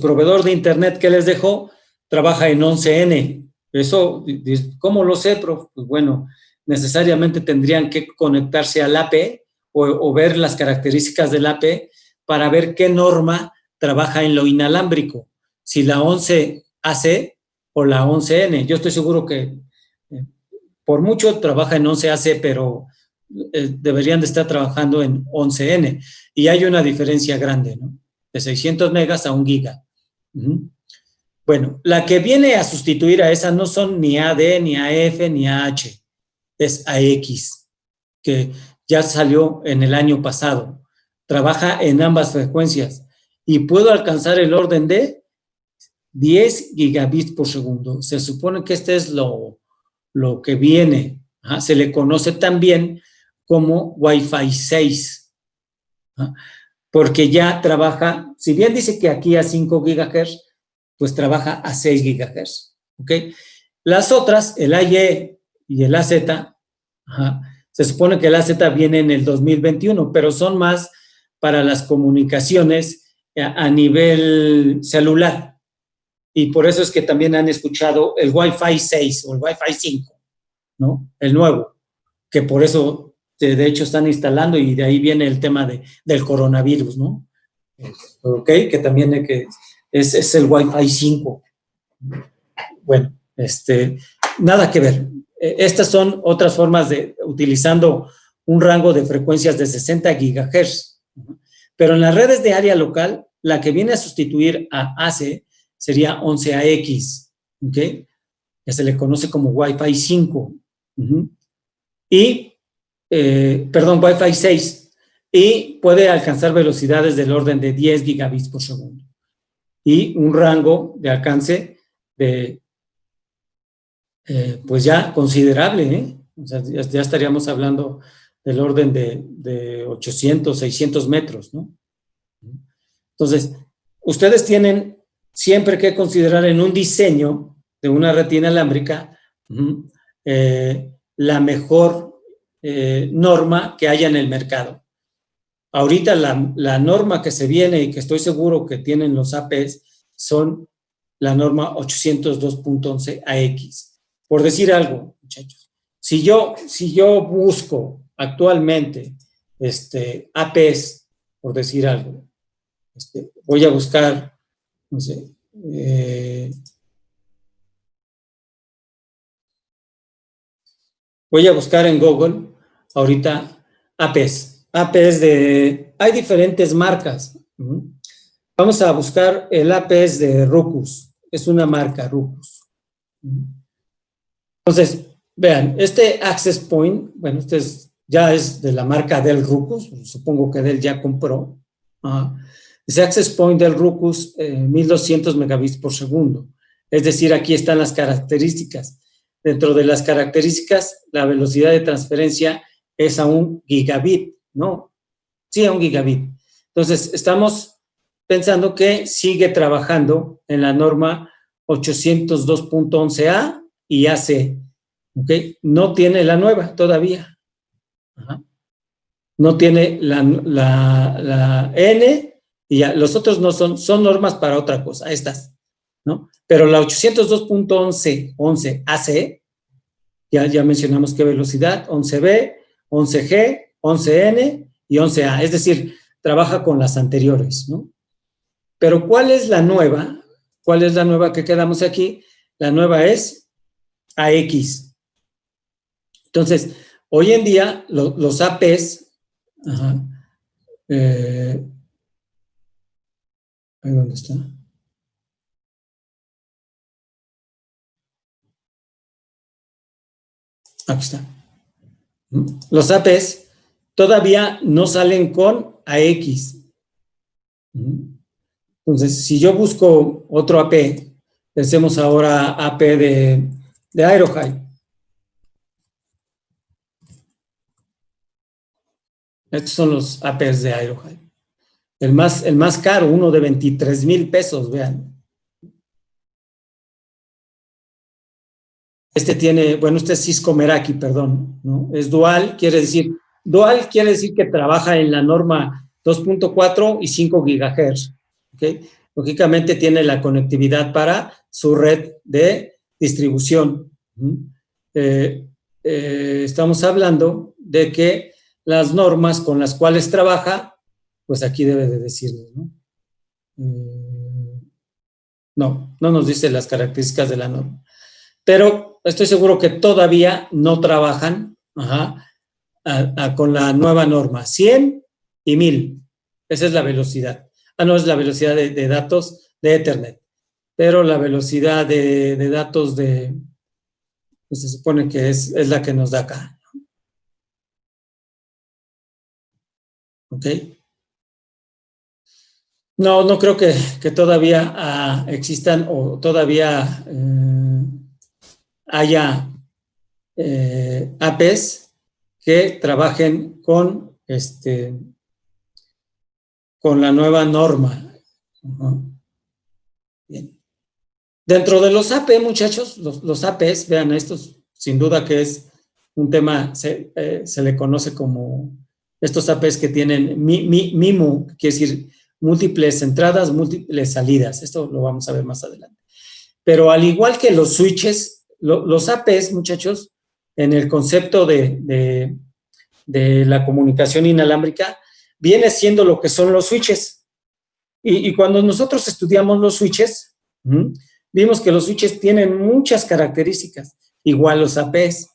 proveedor de internet que les dejó trabaja en 11N. Eso, ¿cómo lo sé, prof? Pues bueno, necesariamente tendrían que conectarse al AP o ver las características del AP para ver qué norma trabaja en lo inalámbrico, si la 11AC o la 11N. Yo estoy seguro que por mucho trabaja en 11AC, pero deberían de estar trabajando en 11N. Y hay una diferencia grande, ¿no? De 600 megas a 1 giga. Bueno, la que viene a sustituir a esa no son ni AD, ni AF, ni AH. Es AX, que ya salió en el año pasado. Trabaja en ambas frecuencias y puedo alcanzar el orden de 10 gigabits por segundo. Se supone que este es lo que viene. Se le conoce también como Wi-Fi 6, porque ya trabaja, si bien dice que aquí a 5 GHz, pues trabaja a 6 GHz. ¿Ok? Las otras, el AY y el AZ, se supone que el AZ viene en el 2021, pero son más para las comunicaciones a nivel celular. Y por eso es que también han escuchado el Wi-Fi 6 o el Wi-Fi 5, ¿no? El nuevo, que por eso de hecho están instalando y de ahí viene el tema del coronavirus, ¿no? ¿Ok? Que también es el Wi-Fi 5. Bueno, nada que ver. Estas son otras formas utilizando un rango de frecuencias de 60 GHz. Pero en las redes de área local, la que viene a sustituir a AC sería 11AX, ¿ok? Que se le conoce como Wi-Fi 5. Wi-Fi 6. Y puede alcanzar velocidades del orden de 10 gigabits por segundo. Y un rango de alcance de pues ya considerable, ¿eh? O sea, ya estaríamos hablando del orden de 800, 600 metros, ¿no? Entonces, ustedes tienen siempre que considerar en un diseño de una red inalámbrica la mejor norma que haya en el mercado. ahorita la norma que se viene y que estoy seguro que tienen los APs son la norma 802.11 AX. Por decir algo, muchachos, si yo busco actualmente APs, por decir algo, voy a buscar, no sé, voy a buscar en Google ahorita APs. APs hay diferentes marcas. Vamos a buscar el APs de Ruckus. Es una marca, Ruckus. Entonces, vean, este Access Point, bueno, ya es de la marca Dell Ruckus, supongo que Dell ya compró. Ese Access Point del Ruckus, 1200 megabits por segundo. Es decir, aquí están las características. Dentro de las características, la velocidad de transferencia es a 1 gigabit, ¿no? Sí, a 1 gigabit. Entonces, estamos pensando que sigue trabajando en la norma 802.11a y AC, ¿ok? No tiene la nueva todavía. No tiene la N y ya, los otros no son normas para otra cosa, estas, ¿no? Pero la 802.11 AC, ya mencionamos qué velocidad, 11B, 11G, 11N y 11A, es decir, trabaja con las anteriores, ¿no? Pero ¿cuál es la nueva? ¿Cuál es la nueva que quedamos aquí? La nueva es AX. Entonces, hoy en día los APs, ¿ahí dónde está? Aquí está. Los APs todavía no salen con AX. Entonces, si yo busco otro AP, pensemos ahora AP de Aerohide. Estos son los APs de Aerohide. El más caro, uno de 23,000 pesos, vean. Este es Cisco Meraki, perdón, ¿no? Es dual quiere decir que trabaja en la norma 2.4 y 5 GHz, ¿ok? Lógicamente tiene la conectividad para su red de distribución. Estamos hablando de que las normas con las cuales trabaja, pues aquí debe de decirnos, ¿no? No nos dice las características de la norma. Pero estoy seguro que todavía no trabajan con la nueva norma, 100 y 1000. Esa es la velocidad. No es la velocidad de datos de Ethernet, pero la velocidad de datos pues se supone que es la que nos da acá. ¿Ok? No creo que todavía existan o todavía haya APs que trabajen con la nueva norma. Bien. Dentro de los AP, muchachos, los APs, vean, estos sin duda que es un tema, se le conoce como estos APs que tienen MIMO, que quiere decir múltiples entradas, múltiples salidas. Esto lo vamos a ver más adelante. Pero al igual que los switches, los APs, muchachos, en el concepto de la comunicación inalámbrica, viene siendo lo que son los switches. Y cuando nosotros estudiamos los switches, vimos que los switches tienen muchas características, igual los APs.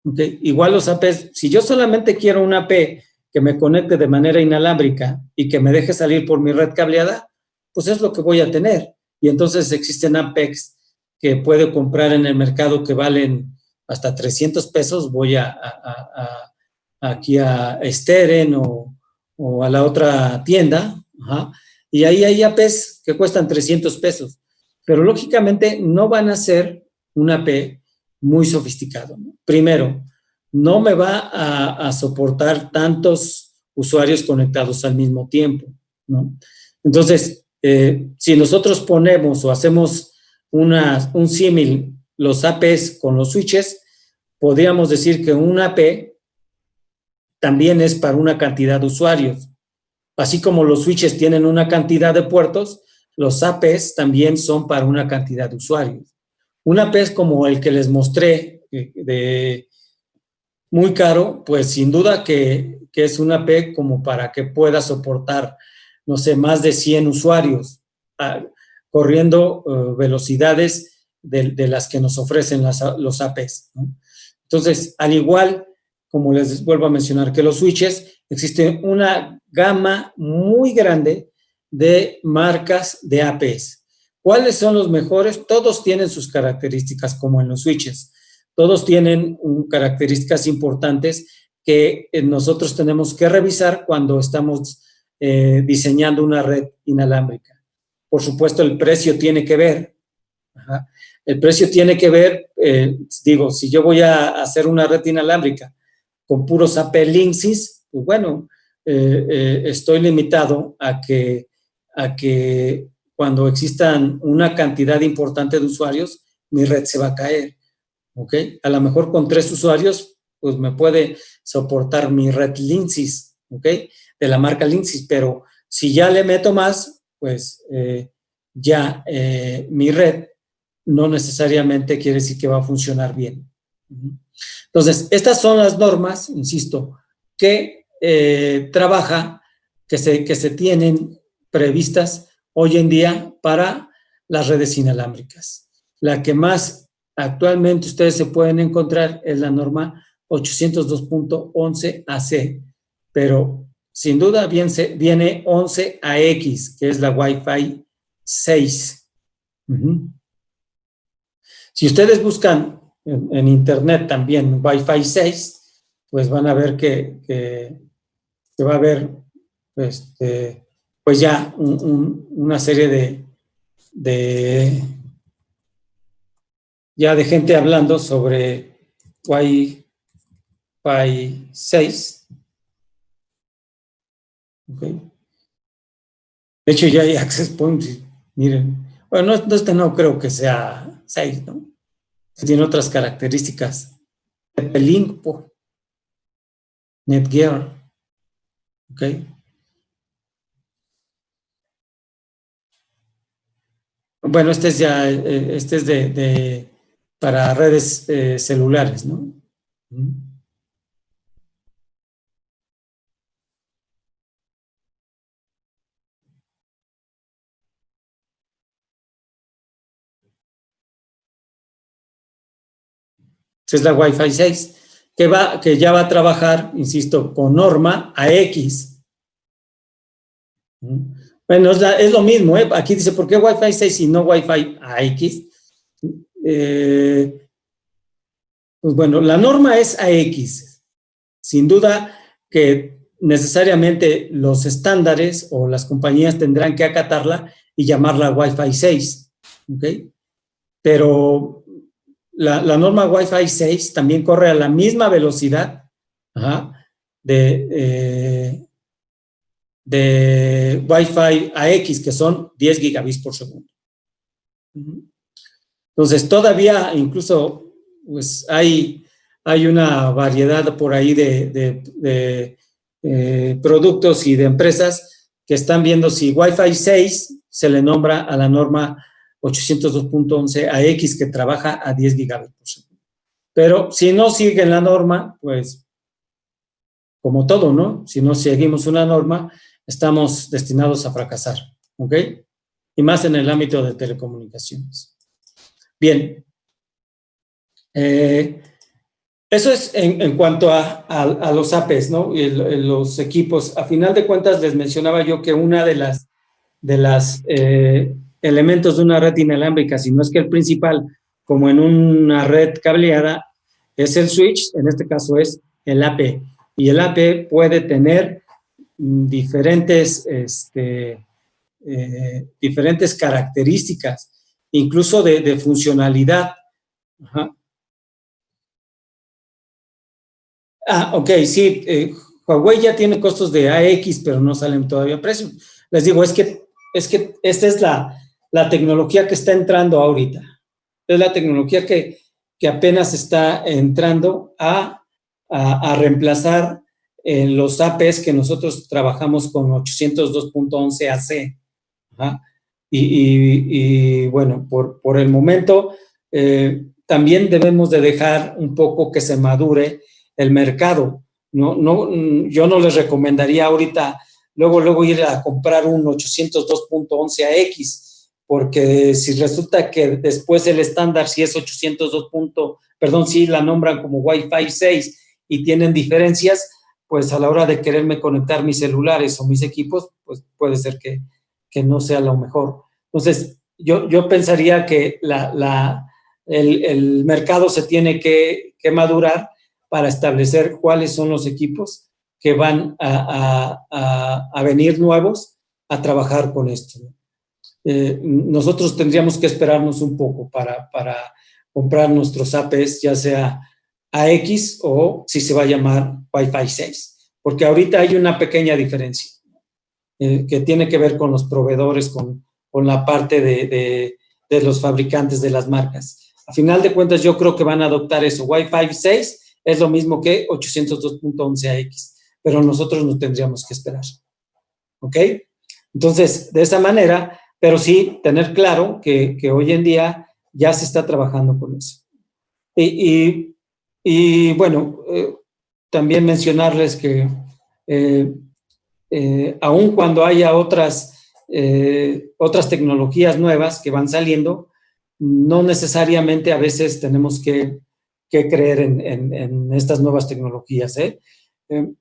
¿Okay? Igual los APs, si yo solamente quiero un AP que me conecte de manera inalámbrica y que me deje salir por mi red cableada, pues es lo que voy a tener. Y entonces existen APs que puedo comprar en el mercado que valen hasta 300 pesos. Voy aquí a Steren o a la otra tienda, y ahí hay APs que cuestan 300 pesos. Pero lógicamente no van a ser un AP muy sofisticado, ¿no? Primero, no me va a soportar tantos usuarios conectados al mismo tiempo, ¿no? Entonces, si nosotros ponemos o hacemos un símil los APs con los switches, podríamos decir que un AP también es para una cantidad de usuarios, así como los switches tienen una cantidad de puertos, los APs también son para una cantidad de usuarios. Un AP es como el que les mostré, de muy caro, pues sin duda que es un AP como para que pueda soportar, no sé, más de 100 usuarios, corriendo velocidades de las que nos ofrecen los APs, ¿no? Entonces, al igual, como les vuelvo a mencionar, que los switches, existe una gama muy grande de marcas de APs. ¿Cuáles son los mejores? Todos tienen sus características, como en los switches. Todos tienen características importantes que nosotros tenemos que revisar cuando estamos diseñando una red inalámbrica. Por supuesto, el precio tiene que ver. Ajá. El precio tiene que ver, digo, si yo voy a hacer una red inalámbrica con puros AP Linksys, pues bueno, estoy limitado a que cuando existan una cantidad importante de usuarios, mi red se va a caer, ¿ok? A lo mejor con 3 usuarios, pues me puede soportar mi red Linksys, ¿ok? De la marca Linksys, pero si ya le meto más, pues ya mi red no necesariamente quiere decir que va a funcionar bien. Entonces, estas son las normas, insisto, que trabaja, que se tienen previstas hoy en día para las redes inalámbricas. La que más actualmente ustedes se pueden encontrar es la norma 802.11 AC, pero sin duda viene 11 AX, que es la Wi-Fi 6. Si ustedes buscan en internet también Wi-Fi 6, pues van a ver que va a haber pues ya una serie de gente hablando sobre Wi-Fi 6. Okay. De hecho, ya hay access points. Miren, bueno, no creo que sea 6, ¿no? Tiene otras características. TP-Link, Netgear, ¿ok? Bueno, este es para redes celulares, ¿no? Esta es la Wi-Fi 6, que ya va a trabajar, insisto, con norma AX. Bueno, es lo mismo, ¿eh? Aquí dice, ¿por qué Wi-Fi 6 y no Wi-Fi AX? Pues bueno, la norma es AX. Sin duda que necesariamente los estándares o las compañías tendrán que acatarla y llamarla Wi-Fi 6, ¿ok? Pero la norma Wi-Fi 6 también corre a la misma velocidad, ajá, de Wi-Fi AX, que son 10 gigabits por segundo. Entonces, todavía incluso pues hay una variedad por ahí de productos y de empresas que están viendo si Wi-Fi 6 se le nombra a la norma 802.11 AX, que trabaja a 10 gigabits por segundo. Pero si no siguen la norma, pues como todo, ¿no? Si no seguimos una norma, estamos destinados a fracasar, ¿ok? Y más en el ámbito de telecomunicaciones. Bien. Eso es en cuanto a los APs, ¿no? Y los equipos. A final de cuentas, les mencionaba yo que una de las elementos de una red inalámbrica, si no es que el principal, como en una red cableada, es el switch, en este caso es el AP. Y el AP puede tener diferentes características, incluso de funcionalidad. Ajá. Ok, sí, Huawei ya tiene costos de AX, pero no salen todavía a precio. Les digo, es que esta es la tecnología que está entrando ahorita. Es la tecnología que apenas está entrando a reemplazar en los APs que nosotros trabajamos con 802.11 AC. Ajá. Y bueno, por el momento, también debemos de dejar un poco que se madure el mercado. Yo no les recomendaría ahorita luego ir a comprar un 802.11 AX, porque si resulta que después el estándar si es 802. Perdón, si la nombran como Wi-Fi 6 y tienen diferencias, pues a la hora de quererme conectar mis celulares o mis equipos, pues puede ser que no sea lo mejor. Entonces, yo pensaría que el mercado se tiene que madurar para establecer cuáles son los equipos que van a venir nuevos a trabajar con esto. Nosotros tendríamos que esperarnos un poco para comprar nuestros APs, ya sea AX o si se va a llamar Wi-Fi 6, porque ahorita hay una pequeña diferencia que tiene que ver con los proveedores, con la parte de los fabricantes de las marcas. A final de cuentas, yo creo que van a adoptar eso. Wi-Fi 6 es lo mismo que 802.11ax, pero nosotros no tendríamos que esperar. ¿Ok? Entonces, de esa manera, pero sí tener claro que hoy en día ya se está trabajando con eso. Y bueno, también mencionarles que aun cuando haya otras tecnologías nuevas que van saliendo, no necesariamente a veces tenemos que creer en estas nuevas tecnologías.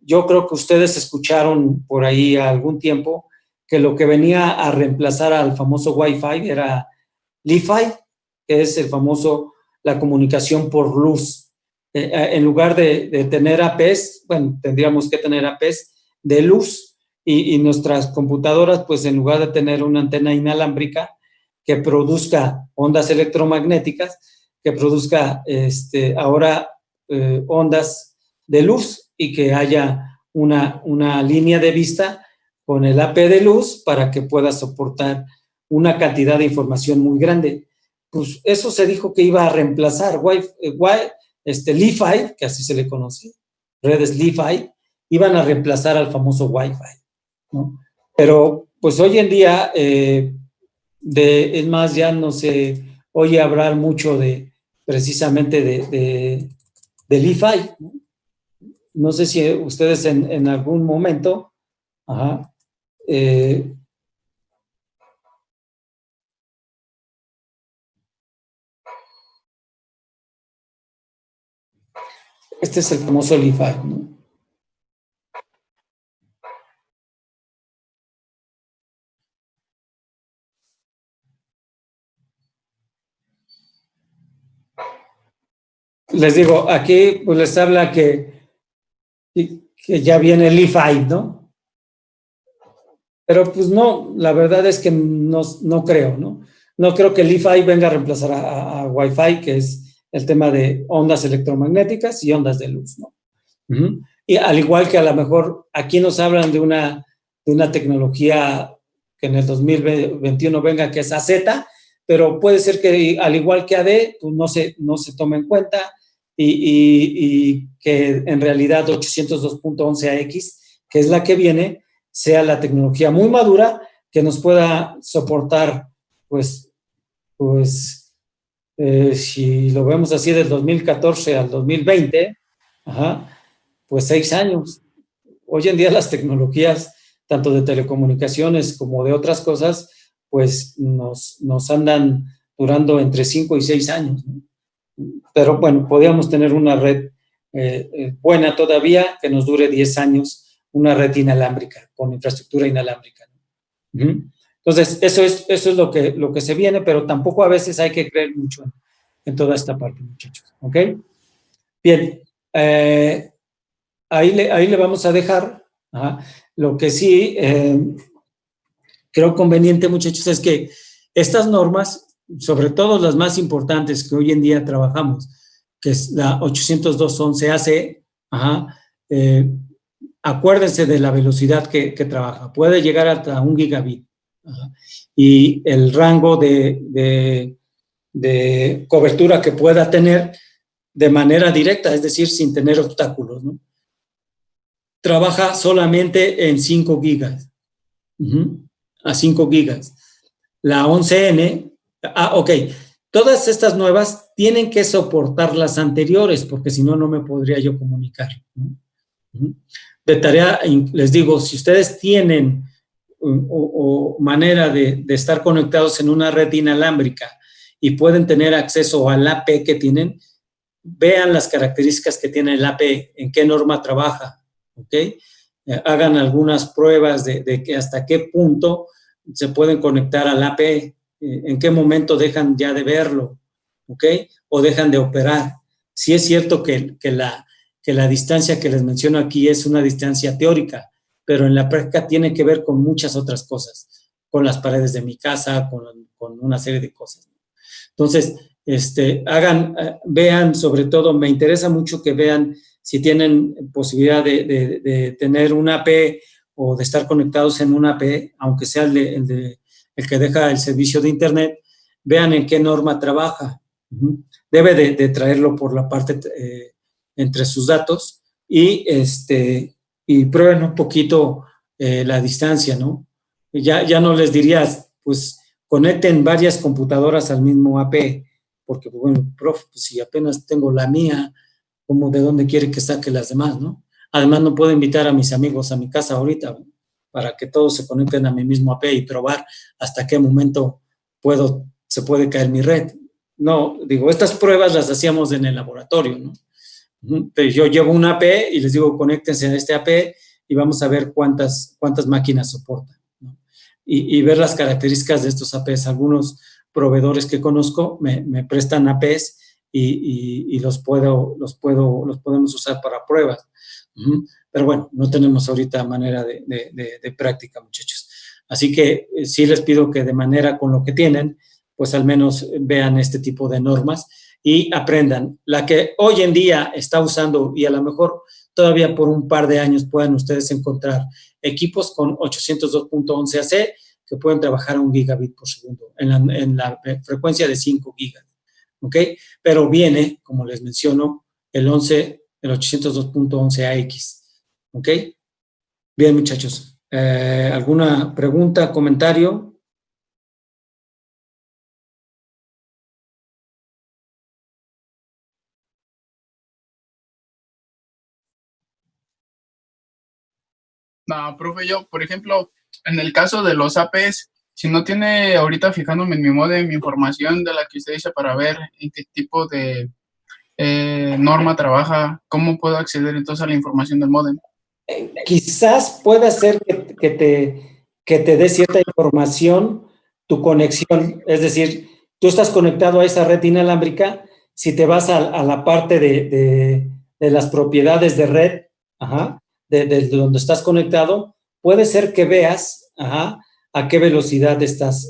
Yo creo que ustedes escucharon por ahí algún tiempo que lo que venía a reemplazar al famoso Wi-Fi era Li-Fi, que es la comunicación por luz. En lugar de tener APs, bueno, tendríamos que tener APs de luz y nuestras computadoras, pues en lugar de tener una antena inalámbrica que produzca ondas electromagnéticas, que produzca ahora ondas de luz y que haya una línea de vista con el AP de luz para que pueda soportar una cantidad de información muy grande. Pues eso se dijo que iba a reemplazar Li-Fi, que así se le conoce, redes Li-Fi, iban a reemplazar al famoso Wi-Fi, ¿no? Pero pues hoy en día, es más, ya no se oye hablar mucho precisamente de Li-Fi, ¿no? No sé si ustedes en algún momento, ajá, este es el famoso Li-Fi, ¿no? Les digo, aquí pues les habla que ya viene el Li-Fi, ¿no? Pero pues no, la verdad es que no creo, ¿no? No creo que el Li-Fi venga a reemplazar a Wi-Fi, que es el tema de ondas electromagnéticas y ondas de luz, ¿no? Y al igual que a lo mejor aquí nos hablan de una tecnología que en el 2021 venga, que es AZ, pero puede ser que al igual que AD, pues no se tome en cuenta y que en realidad 802.11ax, que es la que viene, sea la tecnología muy madura que nos pueda soportar, pues si lo vemos así, del 2014 al 2020, ajá, pues 6 años. Hoy en día las tecnologías, tanto de telecomunicaciones como de otras cosas, pues nos andan durando entre 5 y 6 años, ¿no? Pero bueno, podríamos tener una red buena todavía que nos dure 10 años, una red inalámbrica, con infraestructura inalámbrica, ¿no? Entonces, eso es lo que se viene, pero tampoco a veces hay que creer mucho en toda esta parte, muchachos. ¿Ok? Bien. Ahí le vamos a dejar. Ajá. Lo que sí creo conveniente, muchachos, es que estas normas, sobre todo las más importantes que hoy en día trabajamos, que es la 802.11ac, ajá, acuérdense de la velocidad que trabaja. Puede llegar hasta 1 gigabit. Ajá. Y el rango de cobertura que pueda tener de manera directa, es decir, sin tener obstáculos, ¿no? trabaja solamente en 5 gigas. A 5 gigas. La 11N, ok, todas estas nuevas tienen que soportar las anteriores, porque si no, no me podría yo comunicar, ¿no? De tarea, les digo, si ustedes tienen o manera de estar conectados en una red inalámbrica y pueden tener acceso al AP que tienen, vean las características que tiene el AP, en qué norma trabaja, ¿ok? Hagan algunas pruebas de que hasta qué punto se pueden conectar al AP, en qué momento dejan ya de verlo, ¿ok? O dejan de operar. Sí es cierto que la distancia que les menciono aquí es una distancia teórica, pero en la práctica tiene que ver con muchas otras cosas, con las paredes de mi casa, con una serie de cosas. Entonces, vean, sobre todo, me interesa mucho que vean si tienen posibilidad de tener un AP o de estar conectados en un AP, aunque sea el que deja el servicio de Internet, vean en qué norma trabaja. Debe de traerlo por la parte entre sus datos y prueben un poquito la distancia, ¿no? Ya no les dirías, pues, conecten varias computadoras al mismo AP, porque, bueno, profe, pues si apenas tengo la mía, ¿cómo de dónde quiere que saque las demás, no? Además, no puedo invitar a mis amigos a mi casa ahorita, ¿no? Para que todos se conecten a mi mismo AP y probar hasta qué momento se puede caer mi red. No, digo, estas pruebas las hacíamos en el laboratorio, ¿no? Pero yo llevo un AP y les digo, conéctense a este AP y vamos a ver cuántas máquinas soportan, ¿no? Y ver las características de estos APs. Algunos proveedores que conozco me prestan APs y los podemos usar para pruebas. Pero bueno, no tenemos ahorita manera de práctica, muchachos. Así que sí les pido que de manera con lo que tienen, pues al menos vean este tipo de normas y aprendan. La que hoy en día está usando, y a lo mejor todavía por un par de años puedan ustedes encontrar equipos con 802.11ac que pueden trabajar a 1 gigabit por segundo en la frecuencia de 5 gigas, ¿ok? Pero viene, como les menciono, el 802.11ax, ¿ok? Bien, muchachos. ¿Alguna pregunta, comentario? No, profe, yo, por ejemplo, en el caso de los APs, si no tiene ahorita fijándome en mi modem información de la que usted dice para ver en qué tipo de norma trabaja, ¿cómo puedo acceder entonces a la información del modem? Quizás pueda ser que te dé cierta información tu conexión, es decir, tú estás conectado a esa red inalámbrica, si te vas a la parte de las propiedades de red, de donde estás conectado, puede ser que veas a qué velocidad estás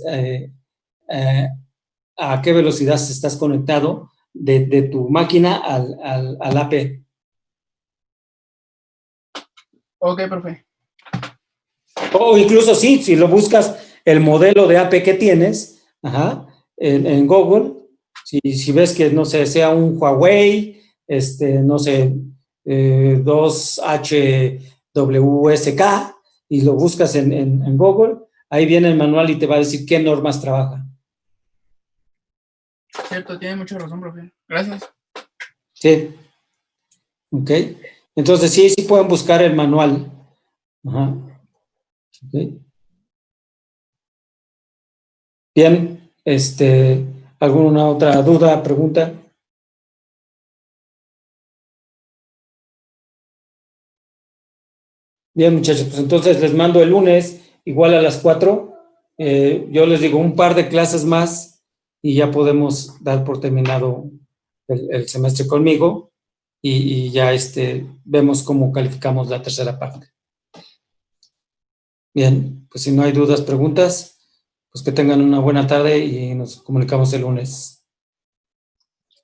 conectado de tu máquina al AP. Ok, profe. O incluso sí, si lo buscas el modelo de AP que tienes, en Google, si ves que, no sé, sea un Huawei, no sé, 2HWSK, y lo buscas en Google, ahí viene el manual y te va a decir qué normas trabaja. Cierto, tiene mucha razón, profe. Gracias. Sí. Ok. Entonces, sí pueden buscar el manual. Okay. Bien, ¿alguna otra duda, pregunta? Bien, muchachos, pues entonces les mando el lunes, igual a las 4. Yo les digo un par de clases más y ya podemos dar por terminado el semestre conmigo y ya vemos cómo calificamos la tercera parte. Bien, pues si no hay dudas, preguntas, pues que tengan una buena tarde y nos comunicamos el lunes.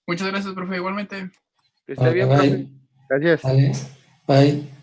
Muchas gracias, profe, igualmente. Que esté bien, profe. Gracias. Vale. Bye.